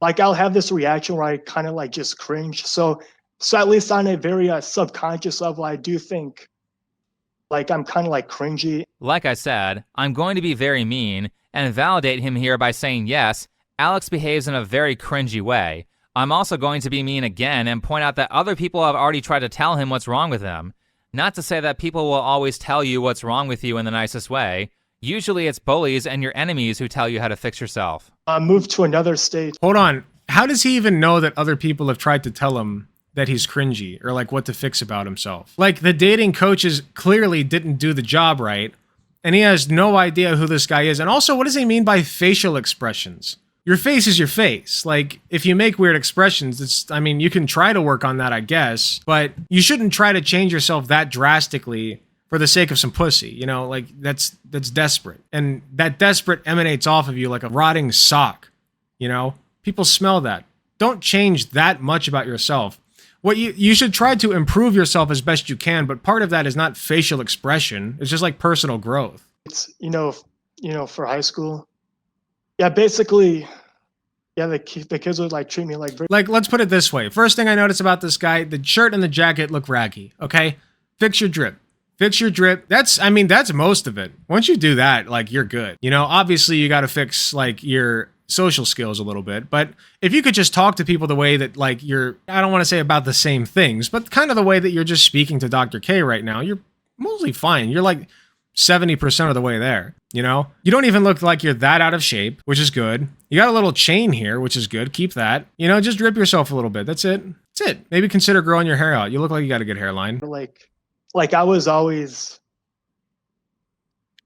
like, I'll have this reaction where I kind of, like, just cringe. So at least on a very subconscious level, I do think, like, I'm kind of, like, cringy.
Like I said, I'm going to be very mean and validate him here by saying yes, Alex behaves in a very cringy way. I'm also going to be mean again and point out that other people have already tried to tell him what's wrong with him. Not to say that people will always tell you what's wrong with you in the nicest way. Usually it's bullies and your enemies who tell you how to fix yourself.
Move to another state.
Hold on. How does he even know that other people have tried to tell him that he's cringy or, like, what to fix about himself? Like, the dating coaches clearly didn't do the job right. And he has no idea who this guy is. And also, what does he mean by facial expressions? Your face is your face. Like, if you make weird expressions, I mean, you can try to work on that, I guess. But you shouldn't try to change yourself that drastically for the sake of some pussy. You know, like, that's desperate. And that desperate emanates off of you like a rotting sock. You know? People smell that. Don't change that much about yourself. What you should try to improve yourself as best you can, but part of that is not facial expression. It's just like personal growth.
It's, you know, for high school. Yeah, basically, yeah, the kids would, like, treat me like...
Like, let's put it this way. First thing I notice about this guy, the shirt and the jacket look raggy, okay? Fix your drip. Fix your drip. That's most of it. Once you do that, like, you're good. You know, obviously you got to fix, like, your social skills a little bit, but if you could just talk to people the way that, like, you're, I don't want to say about the same things, but kind of the way that you're just speaking to Dr. K right now, you're mostly fine. You're like 70% of the way there, you know? You don't even look like you're that out of shape, which is good. You got a little chain here, which is good. Keep that. You know, just drip yourself a little bit. That's it. That's it. Maybe consider growing your hair out. You look like you got a good hairline.
Like I was always,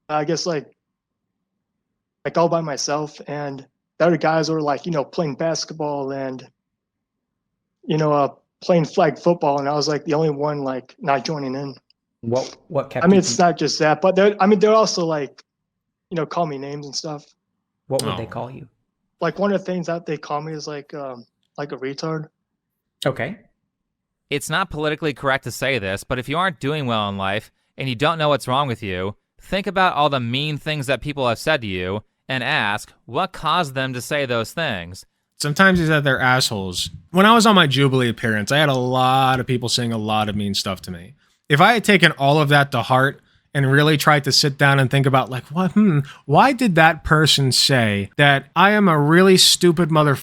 I guess, like all by myself, and the other guys were, like, you know, playing basketball and, you know, playing flag football, and I was, like, the only one, like, not joining in.
What kept?
I mean, it's not just that, but they're also, like, you know, call me names and stuff.
What would they call you?
Like, one of the things that they call me is like a retard.
Okay.
It's not politically correct to say this, but if you aren't doing well in life and you don't know what's wrong with you, think about all the mean things that people have said to you and ask what caused them to say those things.
Sometimes it's that they're assholes. When I was on my Jubilee appearance, I had a lot of people saying a lot of mean stuff to me. If I had taken all of that to heart and really tried to sit down and think about like, why did that person say that I am a really stupid motherfucker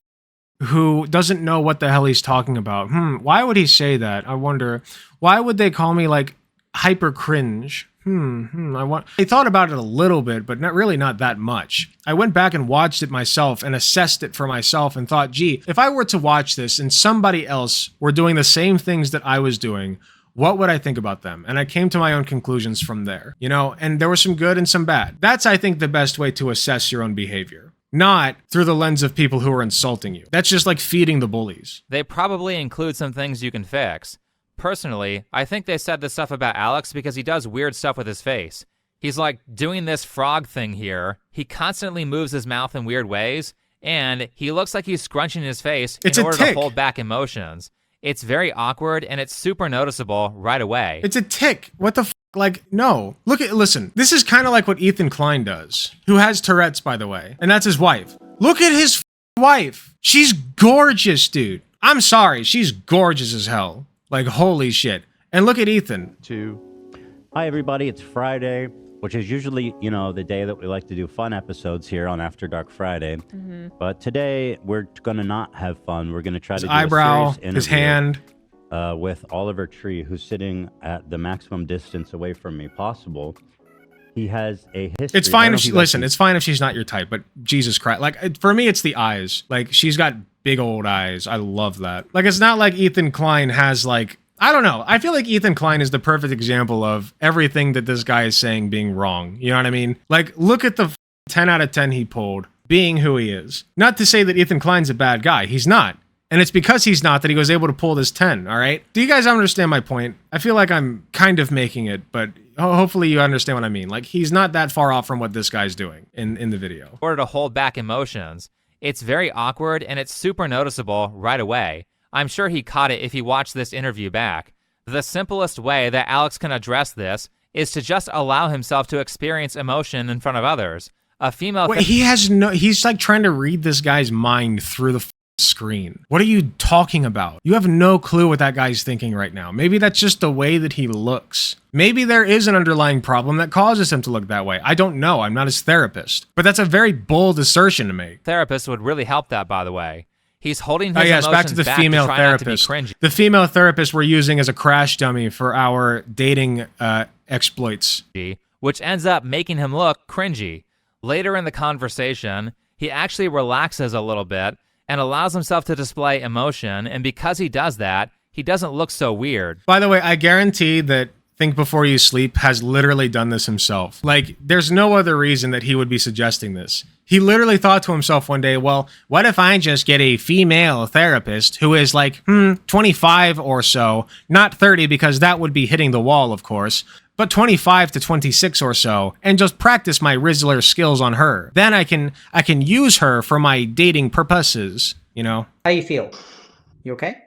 who doesn't know what the hell he's talking about? Why would he say that? I wonder. Why would they call me like hyper cringe? I thought about it a little bit, but not that much. I went back and watched it myself and assessed it for myself and thought, gee, if I were to watch this and somebody else were doing the same things that I was doing, what would I think about them? And I came to my own conclusions from there, and there was some good and some bad. That's, I think, the best way to assess your own behavior. Not through the lens of people who are insulting you. That's just like feeding the bullies.
They probably include some things you can fix. Personally, I think they said this stuff about Alex because he does weird stuff with his face. He's like doing this frog thing here. He constantly moves his mouth in weird ways, and he looks like he's scrunching his face in order to hold back emotions. It's very awkward, and it's super noticeable right away.
It's a tick. What the f***? Like, no. Listen, this is kind of like what Ethan Klein does, who has Tourette's, by the way, and that's his wife. Look at his wife. She's gorgeous, dude. I'm sorry. She's gorgeous as hell. Like, holy shit. And look at Ethan.
Hi, everybody. It's Friday, which is usually, the day that we like to do fun episodes here on After Dark Friday. But today, we're going to not have fun. We're going to try to do
eyebrow,
a serious
his hand.
With Oliver Tree, who's sitting at the maximum distance away from me possible. He has a history.
It's fine if it's fine if she's not your type, but Jesus Christ. Like, for me, it's the eyes. Like, she's got big old eyes. I love that. Like, it's not like Ethan Klein has, like, I don't know. I feel like Ethan Klein is the perfect example of everything that this guy is saying being wrong. You know what I mean? Like, look at the 10 out of 10 he pulled, being who he is. Not to say that Ethan Klein's a bad guy. He's not. And it's because he's not that he was able to pull this 10, all right? Do you guys understand my point? I feel like I'm kind of making it, but hopefully you understand what I mean. Like, he's not that far off from what this guy's doing in the video.
In order to hold back emotions. It's very awkward, and it's super noticeable right away. I'm sure he caught it if he watched this interview back. The simplest way that Alex can address this is to just allow himself to experience emotion in front of others. A female...
Wait, he's like trying to read this guy's mind through the screen. What are you talking about? You have no clue what that guy's thinking right now. Maybe that's just the way that he looks. Maybe there is an underlying problem that causes him to look that way. I don't know. I'm not his therapist. But that's a very bold assertion to make.
Therapist would really help that, by the way. He's holding his emotions
back to the female therapist. The female therapist we're using as a crash dummy for our dating exploits.
Which ends up making him look cringy. Later in the conversation, he actually relaxes a little bit and allows himself to display emotion, and because he does that, he doesn't look so weird.
By the way, I guarantee that Think Before You Sleep has literally done this himself. Like, there's no other reason that he would be suggesting this. He literally thought to himself one day, well, what if I just get a female therapist who is like, 25 or so, not 30 because that would be hitting the wall, of course, but 25 to 26 or so, and just practice my Rizzler skills on her. Then I can use her for my dating purposes,
How you feel? You okay?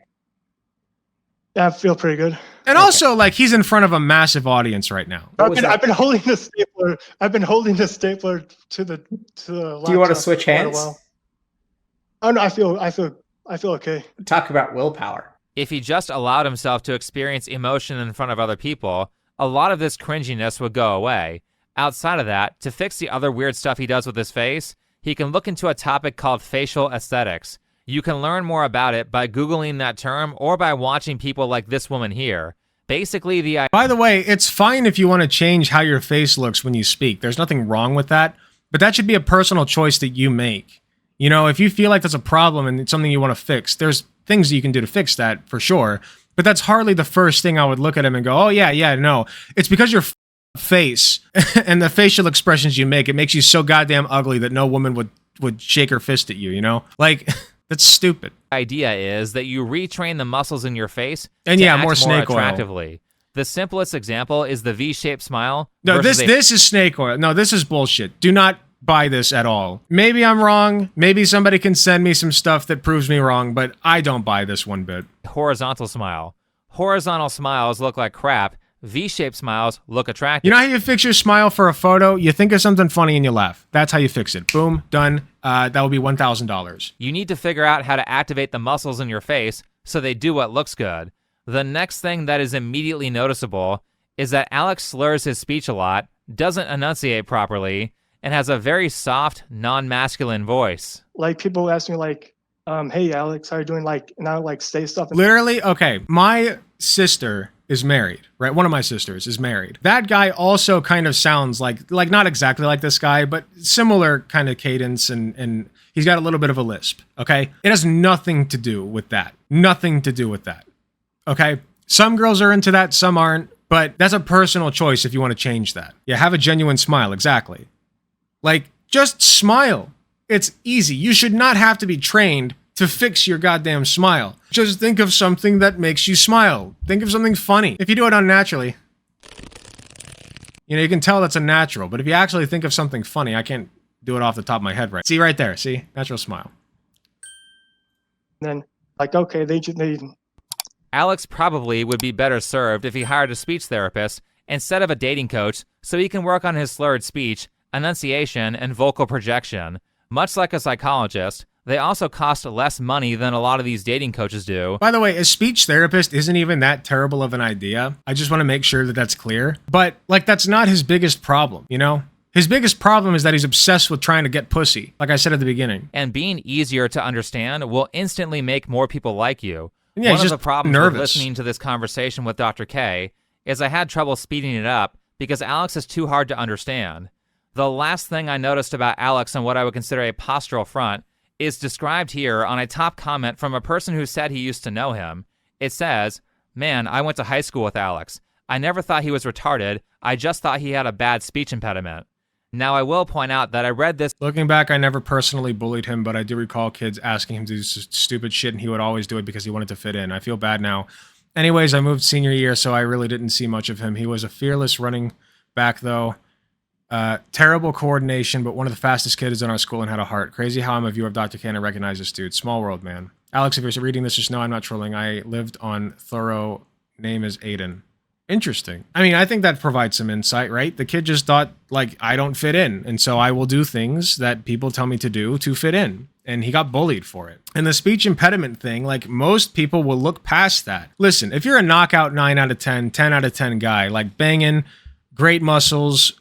Yeah, I feel pretty good.
And also, like, he's in front of a massive audience right now.
I've been holding the stapler. I've been holding the stapler to the laptop.
Do you want to switch hands?
Oh no, I feel okay.
Talk about willpower.
If he just allowed himself to experience emotion in front of other people, a lot of this cringiness would go away. Outside of that, to fix the other weird stuff he does with his face, he can look into a topic called facial aesthetics. You can learn more about it by Googling that term or by watching people like this woman here. Basically,
By the way, it's fine if you want to change how your face looks when you speak. There's nothing wrong with that, but that should be a personal choice that you make. If you feel like there's a problem and it's something you want to fix, there's things that you can do to fix that for sure. But that's hardly the first thing I would look at him and go, oh, yeah, no. It's because your face and the facial expressions you make, it makes you so goddamn ugly that no woman would shake her fist at you, Like, that's stupid.
The idea is that you retrain the muscles in your face
and
to act
more snake
attractively.
oil.
The simplest example is the V-shaped smile.
No, this is snake oil. No, this is bullshit. Do not buy this at all. Maybe I'm wrong. Maybe somebody can send me some stuff that proves me wrong, but I don't buy this one bit.
Horizontal smile. Horizontal smiles look like crap. V-shaped smiles look attractive.
You know how you fix your smile for a photo? You think of something funny and you laugh. That's how you fix it. Boom, done. That will be $1,000.
You need to figure out how to activate the muscles in your face so they do what looks good. The next thing that is immediately noticeable is that Alex slurs his speech a lot, doesn't enunciate properly, and has a very soft, non-masculine voice.
Like people ask me like, hey Alex, how you doing? Like, and I like say stuff.
Literally, okay, my sister is married, right? One of my sisters is married. That guy also kind of sounds like not exactly like this guy, but similar kind of cadence, and he's got a little bit of a lisp, okay? It has nothing to do with that. Nothing to do with that, okay? Some girls are into that, some aren't, but that's a personal choice if you want to change that. Yeah, have a genuine smile, exactly. Like, just smile. It's easy. You should not have to be trained to fix your goddamn smile. Just think of something that makes you smile. Think of something funny. If you do it unnaturally, you can tell that's a natural, but if you actually think of something funny, I can't do it off the top of my head right. See right there, see? Natural smile.
Then, like, okay, they
Alex probably would be better served if he hired a speech therapist instead of a dating coach so he can work on his slurred speech, enunciation, and vocal projection. Much like a psychologist, they also cost less money than a lot of these dating coaches do.
By the way, a speech therapist isn't even that terrible of an idea. I just want to make sure that that's clear. But, like, that's not his biggest problem, you know? His biggest problem is that he's obsessed with trying to get pussy, like I said at the beginning.
And being easier to understand will instantly make more people like you.
Yeah,
One
he's
of the
just
problems
nervous.
with listening to this conversation with Dr. K is I had trouble speeding it up because Alex is too hard to understand. The last thing I noticed about Alex and what I would consider a postural front is described here on a top comment from a person who said he used to know him. It says, "Man, I went to high school with Alex. I never thought he was retarded. I just thought he had a bad speech impediment." Now, I will point out that I read this.
Looking back, I never personally bullied him, but I do recall kids asking him to do stupid shit, and he would always do it because he wanted to fit in. I feel bad now. Anyways, I moved senior year, so I really didn't see much of him. He was a fearless running back, though. Terrible coordination, but one of the fastest kids in our school and had a heart. Crazy how I'm a viewer of Dr. K and I recognize this dude. Small world, man. Alex, if you're reading this, just know I'm not trolling. I lived on Thorough. Name is Aiden. Interesting. I mean, I think that provides some insight, right? The kid just thought, like, I don't fit in, and so I will do things that people tell me to do to fit in. And he got bullied for it. And the speech impediment thing, like, most people will look past that. Listen, if you're a knockout 9 out of 10, 10 out of 10 guy, like banging, great muscles,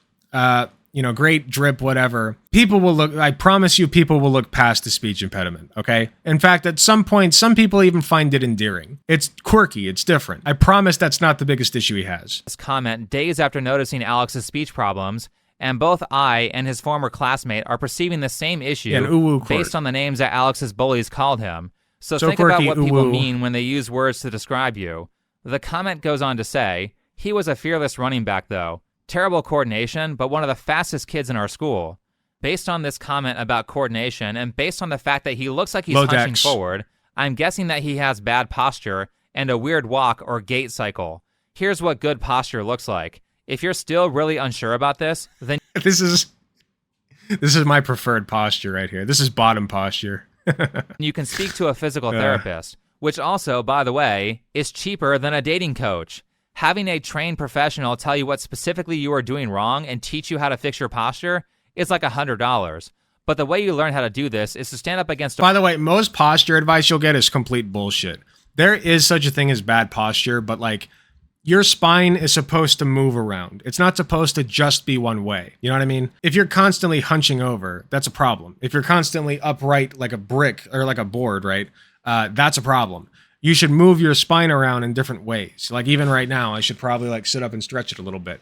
great drip, whatever, people will look, I promise you, people will look past the speech impediment, okay? In fact, at some point, some people even find it endearing. It's quirky, it's different. I promise that's not the biggest issue he has.
This comment days after noticing Alex's speech problems, and both I and his former classmate are perceiving the same issue based on the names that Alex's bullies called him. So think about what people mean when they use words to describe you. The comment goes on to say, he was a fearless running back though. Terrible coordination, but one of the fastest kids in our school. Based on this comment about coordination, and based on the fact that he looks like he's hunching forward, I'm guessing that he has bad posture and a weird walk or gait cycle. Here's what good posture looks like. If you're still really unsure about this, then
this is my preferred posture right here. This is bottom posture.
you can speak to a physical therapist, which also, by the way, is cheaper than a dating coach. Having a trained professional tell you what specifically you are doing wrong and teach you how to fix your posture is like $100. But the way you learn how to do this is to stand up against...
By the way, most posture advice you'll get is complete bullshit. There is such a thing as bad posture, but like, your spine is supposed to move around. It's not supposed to just be one way. You know what I mean? If you're constantly hunching over, that's a problem. If you're constantly upright like a brick or like a board, right? That's a problem. You should move your spine around in different ways. Like even right now, I should probably like sit up and stretch it a little bit.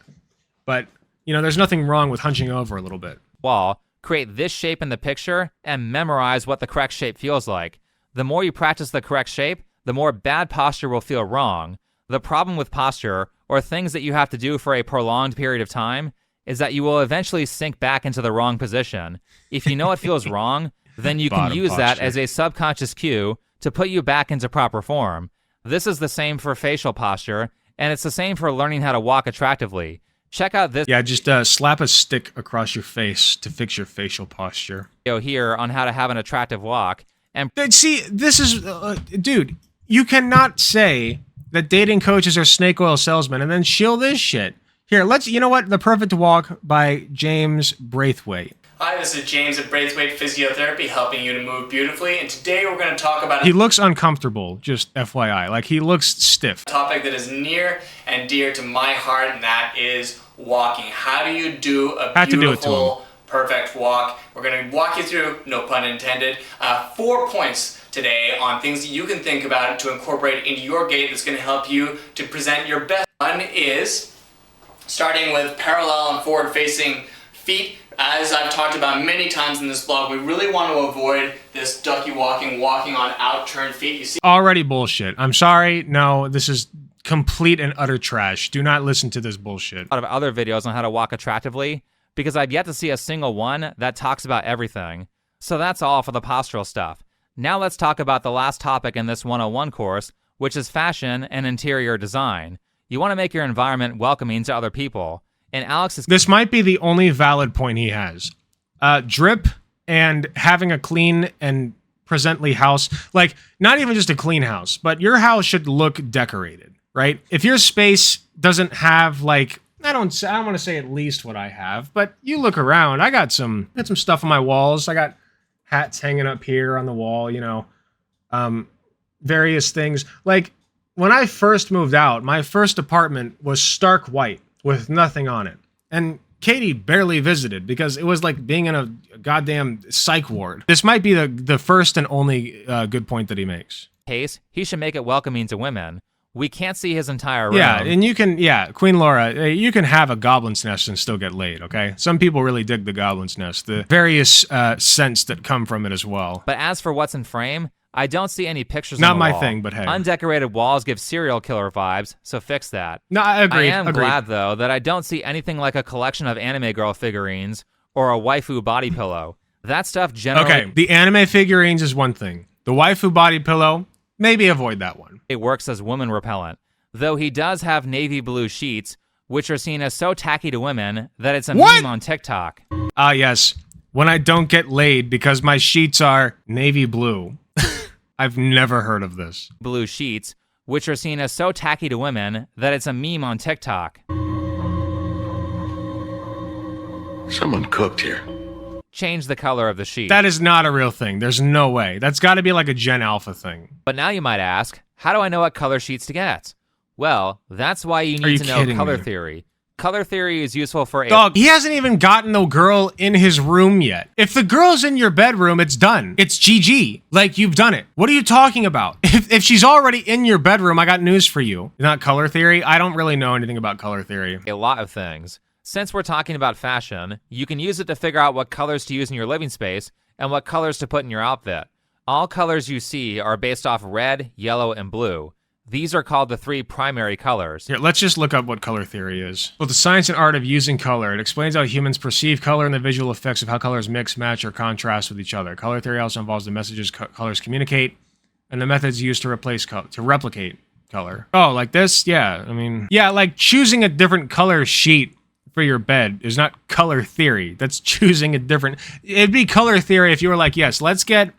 But, there's nothing wrong with hunching over a little bit.
Wall, create this shape in the picture and memorize what the correct shape feels like. The more you practice the correct shape, the more bad posture will feel wrong. The problem with posture, or things that you have to do for a prolonged period of time, is that you will eventually sink back into the wrong position. If you know it feels wrong, then you can use that as a subconscious cue to put you back into proper form. This is the same for facial posture, and it's the same for learning how to walk attractively. Check out this
just slap a stick across your face to fix your facial posture.
Video here on how to have an attractive walk. And
see, this is, dude, you cannot say that dating coaches are snake oil salesmen, and then shill this shit. Here, you know what? The Perfect Walk by James Braithwaite.
Hi, this is James at Braithwaite Physiotherapy, helping you to move beautifully, and today we're going to talk about
He looks uncomfortable, just FYI. Like, he looks stiff.
a topic that is near and dear to my heart, and that is walking. How do you do a
Had to do it to him.
beautiful, perfect walk? We're going to walk you through, no pun intended, 4 points today on things that you can think about to incorporate into your gait that's going to help you to present your best. One is starting with parallel and forward-facing feet. As I've talked about many times in this blog, we really want to avoid this ducky walking on outturned feet. You see
Already bullshit. I'm sorry. No, this is complete and utter trash. Do not listen to this bullshit.
A lot of other videos on how to walk attractively because I've yet to see a single one that talks about everything. So that's all for the postural stuff. Now let's talk about the last topic in this 101 course, which is fashion and interior design. You want to make your environment welcoming to other people. And Alex's
This might be the only valid point he has. Drip and having a clean and presently house, like not even just a clean house, but your house should look decorated, right? If your space doesn't have like, I don't want to say at least what I have, but you look around, I got some stuff on my walls. I got hats hanging up here on the wall, you know, various things. Like when I first moved out, my first apartment was stark white with nothing on it. And Katie barely visited because it was like being in a goddamn psych ward. This might be the first and only good point that he makes.
case, he should make it welcoming to women. We can't see his entire room.
Yeah, and you can, Queen Laura, you can have a goblin's nest and still get laid, okay? Some people really dig the goblin's nest, the various scents that come from it as well.
But as for what's in frame, I don't see any pictures
Not
on the
my
wall.
thing, but hey.
Undecorated walls give serial killer vibes, so fix that.
No, I agree.
I am glad, though, that I don't see anything like a collection of anime girl figurines or a waifu body pillow. That stuff generally...
Okay, the anime figurines is one thing. The waifu body pillow, maybe avoid that one.
It works as woman repellent. Though he does have navy blue sheets, which are seen as so tacky to women that it's a meme on TikTok.
Yes. When I don't get laid because my sheets are navy blue. I've never heard of this.
Blue sheets, which are seen as so tacky to women that it's a meme on TikTok.
Someone cooked here.
Change the color of the sheet.
That is not a real thing. There's no way. That's got to be like a Gen Alpha thing.
But now you might ask, how do I know what color sheets to get? Well, that's why you
Are you
need to know
kidding
color
me?
theory. Color theory is useful for
Dog, he hasn't even gotten the girl in his room yet. If the girl's in your bedroom, it's done. It's GG. Like, you've done it. What are you talking about? If she's already in your bedroom, I got news for you. Not color theory? I don't really know anything about color theory.
a lot of things. Since we're talking about fashion, you can use it to figure out what colors to use in your living space and what colors to put in your outfit. All colors you see are based off red, yellow, and blue. These are called the 3 primary colors.
Here, let's just look up what color theory is. Well, the science and art of using color. It explains how humans perceive color and the visual effects of how colors mix, match, or contrast with each other. Color theory also involves the messages colors communicate and the methods used to replicate color. Oh, like this? Yeah, I mean... Yeah, like choosing a different color sheet for your bed is not color theory. That's choosing a different... It'd be color theory if you were like, yes, let's get...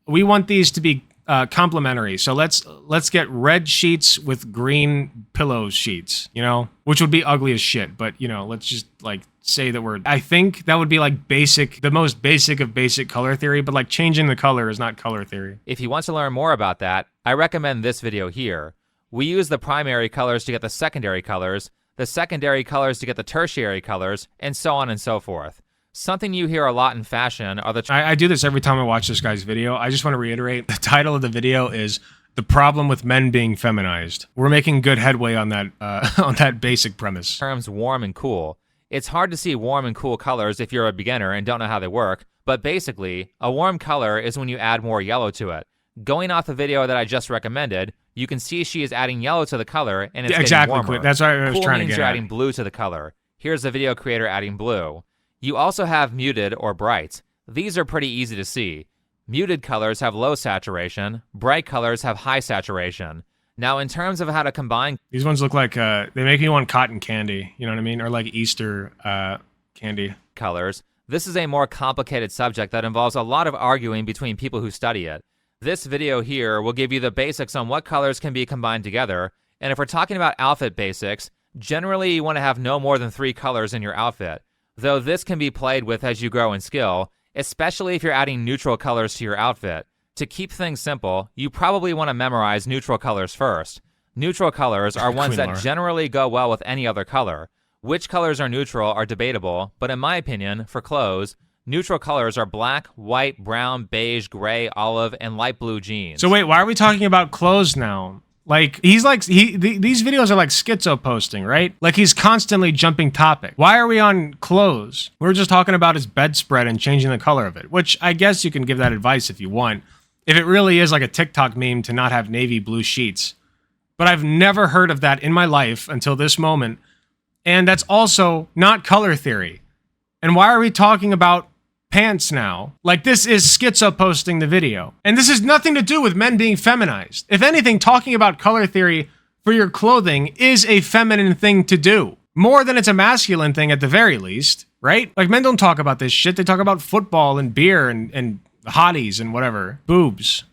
we want these to be complementary. So let's get red sheets with green pillow sheets, you know, which would be ugly as shit. But, you know, let's just like say that I think that would be like the most basic of basic color theory, but like changing the color is not color theory.
If you want to learn more about that, I recommend this video here. We use the primary colors to get the secondary colors to get the tertiary colors, and so on and so forth. Something you hear a lot in fashion are the...
I do this every time I watch this guy's video. I just want to reiterate, the title of the video is The Problem with Men Being Feminized. We're making good headway on that on that basic premise.
Terms warm and cool. It's hard to see warm and cool colors if you're a beginner and don't know how they work, but basically, a warm color is when you add more yellow to it. Going off the video that I just recommended, you can see she is adding yellow to the color, and it's
exactly.
getting warmer.
That's what I was
cool
trying to
means
get
you're
at.
adding blue to the color. Here's the video creator adding blue. You also have muted or bright. These are pretty easy to see. Muted colors have low saturation. Bright colors have high saturation. Now, in terms of how to combine...
These ones look like, they make me want cotton candy, you know what I mean? Or like Easter candy.
Colors. This is a more complicated subject that involves a lot of arguing between people who study it. This video here will give you the basics on what colors can be combined together, and if we're talking about outfit basics, generally you want to have no more than 3 colors in your outfit, though this can be played with as you grow in skill, especially if you're adding neutral colors to your outfit. To keep things simple, you probably want to memorize neutral colors first. Neutral colors are ones that generally go well with any other color. Which colors are neutral are debatable, but in my opinion, for clothes, neutral colors are black, white, brown, beige, gray, olive, and light blue jeans.
So wait, why are we talking about clothes now? Like, these videos are like schizo posting, right? Like, he's constantly jumping topic. Why are we on clothes? We were just talking about his bedspread and changing the color of it, which I guess you can give that advice if you want. If it really is like a TikTok meme to not have navy blue sheets. But I've never heard of that in my life until this moment. And that's also not color theory. And why are we talking about pants now? Like, this is schizo posting the video. And this has nothing to do with men being feminized. If anything, talking about color theory for your clothing is a feminine thing to do. More than it's a masculine thing at the very least, right? Like, men don't talk about this shit. They talk about football and beer and hotties and whatever. Boobs.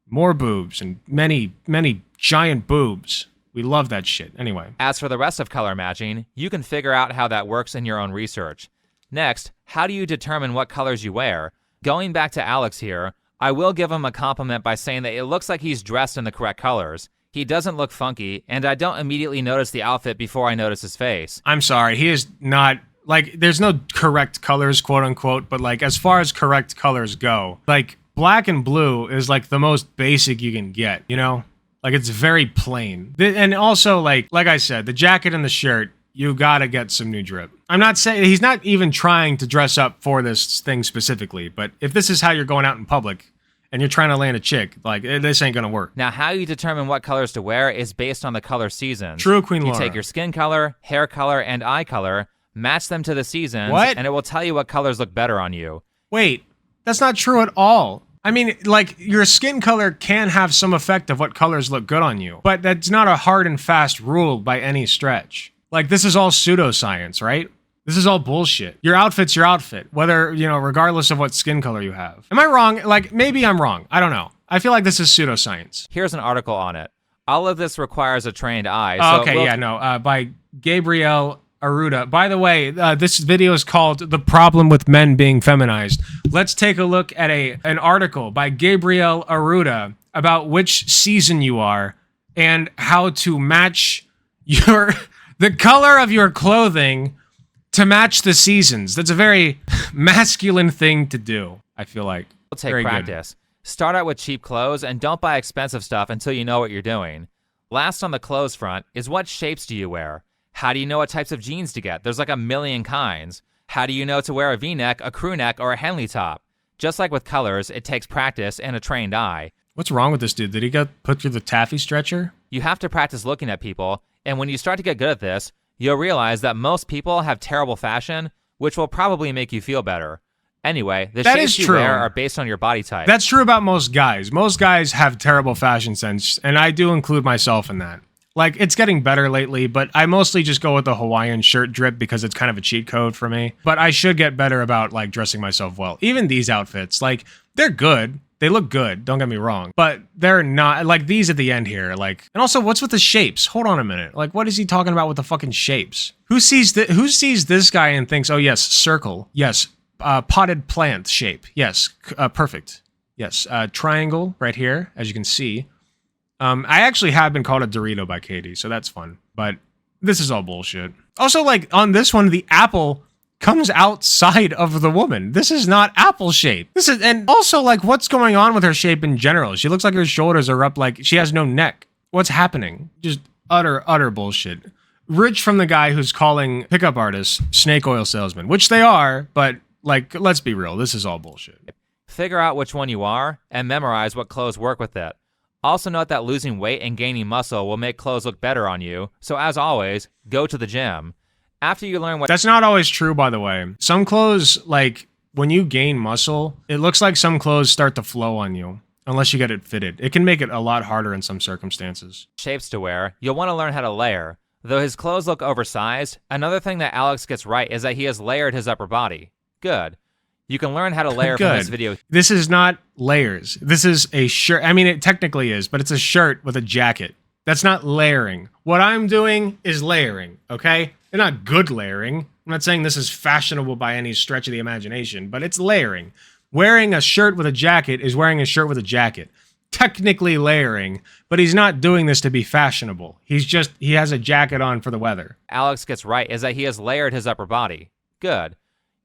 More boobs and many, many giant boobs. We love that shit. Anyway.
As for the rest of color matching, you can figure out how that works in your own research. Next, how do you determine what colors you wear? Going back to Alex here, I will give him a compliment by saying that it looks like he's dressed in the correct colors. He doesn't look funky, and I don't immediately notice the outfit before I notice his face.
I'm sorry, he is not, like, there's no correct colors, quote unquote, but like, as far as correct colors go, like, black and blue is like the most basic you can get, you know? Like, it's very plain. And also, like I said, the jacket and the shirt, you gotta get some new drip. I'm not saying, he's not even trying to dress up for this thing specifically, but if this is how you're going out in public and you're trying to land a chick, like, this ain't gonna work.
Now, how you determine what colors to wear is based on the color seasons.
True, Queen Laura.
You take your skin color, hair color, and eye color, match them to the seasons,
What?
and it will tell you what colors look better on you.
Wait, that's not true at all. I mean, like, your skin color can have some effect of what colors look good on you, but that's not a hard and fast rule by any stretch. Like, this is all pseudoscience, right? This is all bullshit. Your outfit's your outfit, whether, you know, regardless of what skin color you have. Am I wrong? Like, maybe I'm wrong. I don't know. I feel like this is pseudoscience.
Here's an article on it. All of this requires a trained eye.
Oh, okay, by Gabrielle Aruda. By the way, this video is called "The Problem with Men Being Feminized." Let's take a look at an article by Gabrielle Aruda about which season you are and how to match the color of your clothing to match the seasons. That's a very masculine thing to do, I feel like.
It'll take
Very
practice. Start out with cheap clothes and don't buy expensive stuff until you know what you're doing. Last on the clothes front is what shapes do you wear? How do you know what types of jeans to get? There's like a million kinds. How do you know to wear a V-neck, a crew neck, or a Henley top? Just like with colors, it takes practice and a trained eye.
What's wrong with this dude? Did he get put through the taffy stretcher?
You have to practice looking at people, and when you start to get good at this, you'll realize that most people have terrible fashion, which will probably make you feel better. Anyway, the shapes you wear are based on your body type.
That's true about most guys. Most guys have terrible fashion sense, and I do include myself in that. Like, it's getting better lately, but I mostly just go with the Hawaiian shirt drip because it's kind of a cheat code for me. But I should get better about, like, dressing myself well. Even these outfits, like, they're good. They look good, don't get me wrong. But they're not, like, these at the end here, like... And also, what's with the shapes? Hold on a minute. Like, what is he talking about with the fucking shapes? Who sees this guy and thinks, oh, yes, circle. Yes, potted plant shape. Yes, perfect. Yes, triangle right here, as you can see. I actually have been called a Dorito by Katie, so that's fun. But this is all bullshit. Also, like, on this one, the apple comes outside of the woman. This is not apple shape. And also, like, what's going on with her shape in general? She looks like her shoulders are up, like, she has no neck. What's happening? Just utter bullshit. Rich from the guy who's calling pickup artists snake oil salesmen, which they are, but, like, let's be real, this is all bullshit.
Figure out which one you are, and memorize what clothes work with it. Also note that losing weight and gaining muscle will make clothes look better on you, so as always, go to the gym. After you learn what—
That's not always true, by the way. Some clothes, like, when you gain muscle, it looks like some clothes start to flow on you, unless you get it fitted. It can make it a lot harder in some circumstances.
Shapes to wear, you'll want to learn how to layer. Though his clothes look oversized, another thing that Alex gets right is that he has layered his upper body. Good. You can learn how to layer from this video.
This is not layers. This is a shirt. I mean, it technically is, but it's a shirt with a jacket. That's not layering. What I'm doing is layering, okay? They're not good layering. I'm not saying this is fashionable by any stretch of the imagination, but it's layering. Wearing a shirt with a jacket is wearing a shirt with a jacket. Technically layering, but he's not doing this to be fashionable. He has a jacket on for the weather.
Alex gets right is that he has layered his upper body. Good.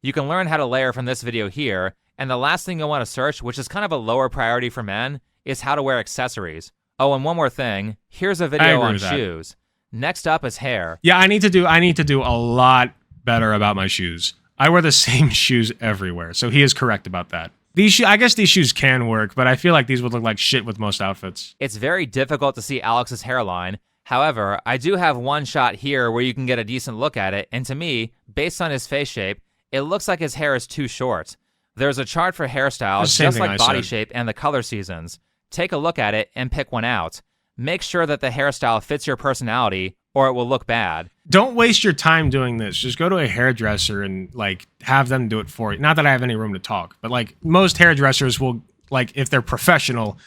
You can learn how to layer from this video here, and the last thing you'll want to search, which is kind of a lower priority for men, is how to wear accessories. Oh, and one more thing. Here's a video on shoes. Next up is hair.
Yeah, I need to do a lot better about my shoes. I wear the same shoes everywhere, so he is correct about that. I guess these shoes can work, but I feel like these would look like shit with most outfits.
It's very difficult to see Alex's hairline. However, I do have one shot here where you can get a decent look at it, and to me, based on his face shape, it looks like his hair is too short. There's a chart for hairstyles, just like body shape and the color seasons. Take a look at it and pick one out. Make sure that the hairstyle fits your personality, or it will look bad.
Don't waste your time doing this. Just go to a hairdresser and like have them do it for you. Not that I have any room to talk, but like most hairdressers will, like if they're professional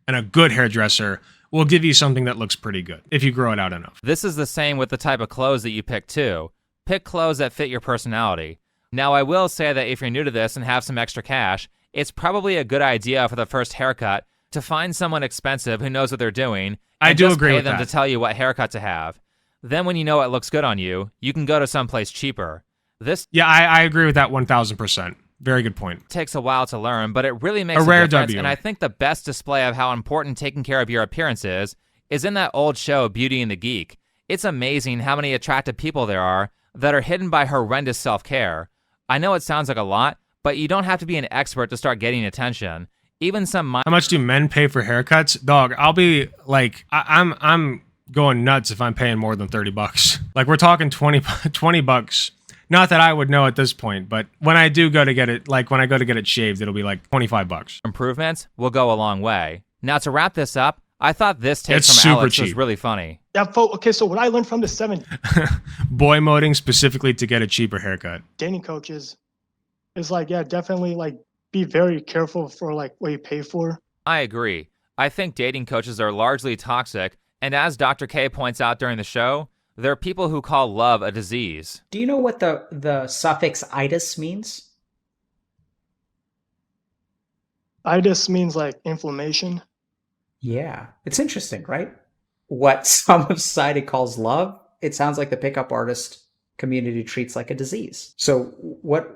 and a good hairdresser, will give you something that looks pretty good if you grow it out enough.
This is the same with the type of clothes that you pick too. Pick clothes that fit your personality. Now, I will say that if you're new to this and have some extra cash, it's probably a good idea for the first haircut to find someone expensive who knows what they're doing.
I do agree
with
with
them
that.
to tell you what haircut to have. Then when you know it looks good on you, you can go to someplace cheaper.
Yeah, I agree with that 1,000%. Very good point.
Takes a while to learn, but it really makes a
rare
difference.
W.
And I think the best display of how important taking care of your appearance is in that old show, Beauty and the Geek. It's amazing how many attractive people there are that are hidden by horrendous self-care. I know it sounds like a lot, but you don't have to be an expert to start getting attention. Even some
How much do men pay for haircuts? Dog, I'll be like, I'm going nuts if I'm paying more than $30. Like we're talking 20 bucks. Not that I would know at this point, but when I do go to get it, like when I go to get it shaved, it'll be like 25 bucks.
improvements will go a long way. Now to wrap this up, I thought this take
It's
from
super
Alex was
cheap.
really funny.
Yeah, okay, so what I learned from the 7
Boy moding specifically to get a cheaper haircut.
dating coaches is like, yeah, definitely like be very careful for like what you pay for.
I agree. I think dating coaches are largely toxic, and as Dr. K points out during the show, there are people who call love a disease.
Do you know what the suffix itis means?
Itis means like inflammation.
Yeah, it's interesting, right? What some of society calls love, it sounds like the pickup artist community treats like a disease. So one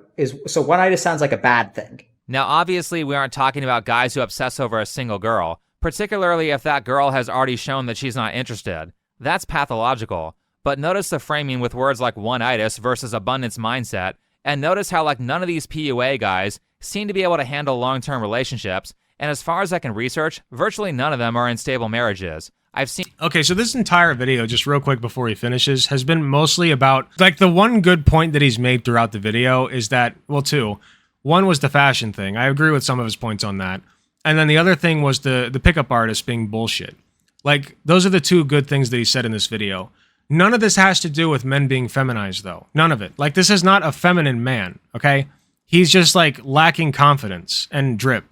itis sounds like a bad thing.
Now, obviously, we aren't talking about guys who obsess over a single girl, particularly if that girl has already shown that she's not interested. That's pathological. But notice the framing with words like one-itis versus abundance mindset, and notice how like none of these PUA guys seem to be able to handle long-term relationships, and as far as I can research, virtually none of them are in stable marriages. I've seen...
Okay, so this entire video, just real quick before he finishes, has been mostly about, like the one good point that he's made throughout the video is that, well, two. One was the fashion thing. I agree with some of his points on that. And then the other thing was the pickup artist being bullshit. Like, those are the two good things that he said in this video. None of this has to do with men being feminized, though. None of it. Like, this is not a feminine man, okay? He's just, like, lacking confidence and drip.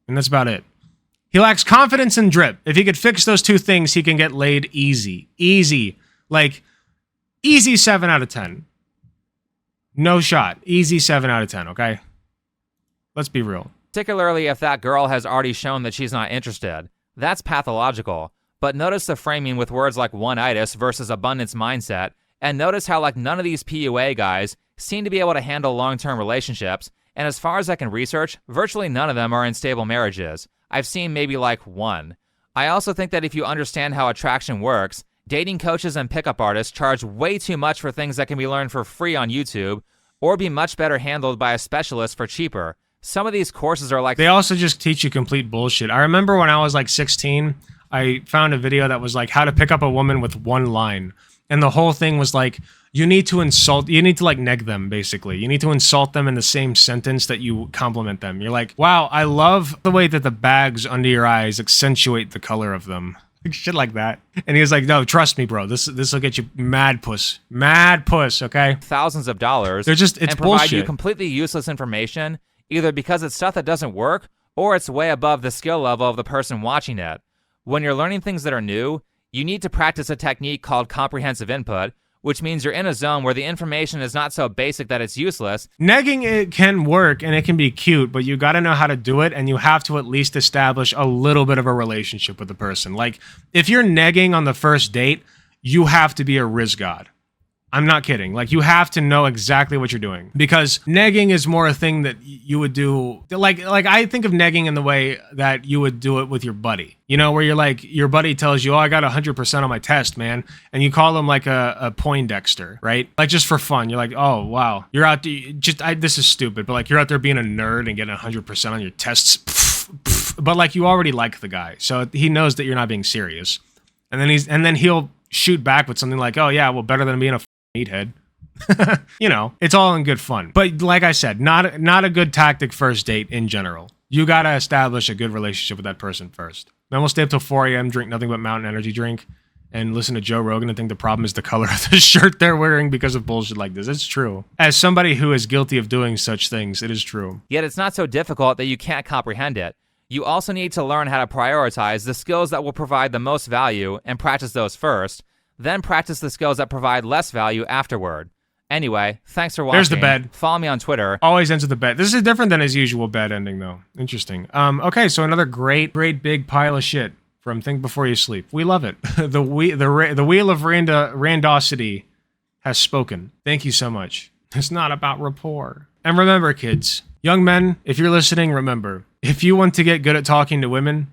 And that's about it. He lacks confidence and drip. If he could fix those two things, he can get laid easy. Easy. Like, easy 7 out of 10. No shot. Easy 7 out of 10, okay? Let's be real.
Particularly if that girl has already shown that she's not interested. That's pathological. But notice the framing with words like one-itis versus abundance mindset, and notice how like none of these PUA guys seem to be able to handle long-term relationships, and as far as I can research, virtually none of them are in stable marriages. I've seen maybe like one. I also think that if you understand how attraction works, dating coaches and pickup artists charge way too much for things that can be learned for free on YouTube, or be much better handled by a specialist for cheaper. Some of these courses are like...
They also just teach you complete bullshit. I remember when I was like 16, I found a video that was like how to pick up a woman with one line. And the whole thing was like, you need to like neg them, basically. You need to insult them in the same sentence that you compliment them. You're like, wow, I love the way that the bags under your eyes accentuate the color of them. Shit like that. And he was like, no, trust me, bro. This will get you mad puss. Mad puss, okay?
Thousands of dollars.
They're just, it's
and provide
bullshit.
you completely useless information either because it's stuff that doesn't work or it's way above the skill level of the person watching it. When you're learning things that are new, you need to practice a technique called comprehensive input, which means you're in a zone where the information is not so basic that it's useless.
Negging, it can work and it can be cute, but you got to know how to do it, and you have to at least establish a little bit of a relationship with the person. Like, if you're negging on the first date, you have to be a Riz god. I'm not kidding. Like, you have to know exactly what you're doing, because negging is more a thing that you would do. Like I think of negging in the way that you would do it with your buddy, you know, where you're like, your buddy tells you, oh, I got 100% on my test, man. And you call him like a Poindexter, right? Like, just for fun. You're like, oh, wow. You're out there, this is stupid, but like, you're out there being a nerd and getting 100% on your tests. But like, you already like the guy. So he knows that you're not being serious. And then he'll shoot back with something like, oh yeah, well, better than being a meathead. You know, it's all in good fun. But like I said, not a good tactic first date in general. You got to establish a good relationship with that person first. Then we'll stay up till 4 a.m., drink nothing but Mountain Energy drink, and listen to Joe Rogan and think the problem is the color of the shirt they're wearing because of bullshit like this. It's true. As somebody who is guilty of doing such things, it is true.
Yet it's not so difficult that you can't comprehend it. You also need to learn how to prioritize the skills that will provide the most value and practice those first, then practice the skills that provide less value afterward. Anyway, thanks for watching.
There's the bed.
Follow me on Twitter.
Always ends with the bed. This is different than his usual bed ending, though. Interesting. Okay, so another great big pile of shit from Think Before You Sleep. We love it. The wheel of randosity has spoken. Thank you so much. It's not about rapport. And remember, kids, young men, if you're listening, remember, if you want to get good at talking to women,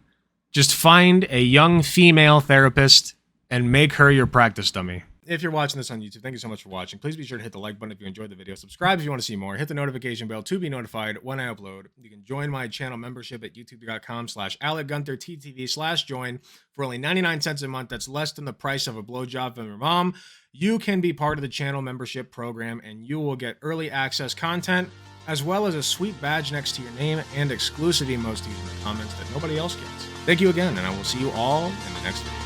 just find a young female therapist and make her your practice dummy. If you're watching this on YouTube, thank you so much for watching. Please be sure to hit the like button if you enjoyed the video. Subscribe if you want to see more. Hit the notification bell to be notified when I upload. You can join my channel membership at youtube.com/AlecGuntherTTV/join for only 99 cents a month. That's less than the price of a blowjob from your mom. You can be part of the channel membership program, and you will get early access content, as well as a sweet badge next to your name and exclusive emojis in the comments that nobody else gets. Thank you again, and I will see you all in the next video.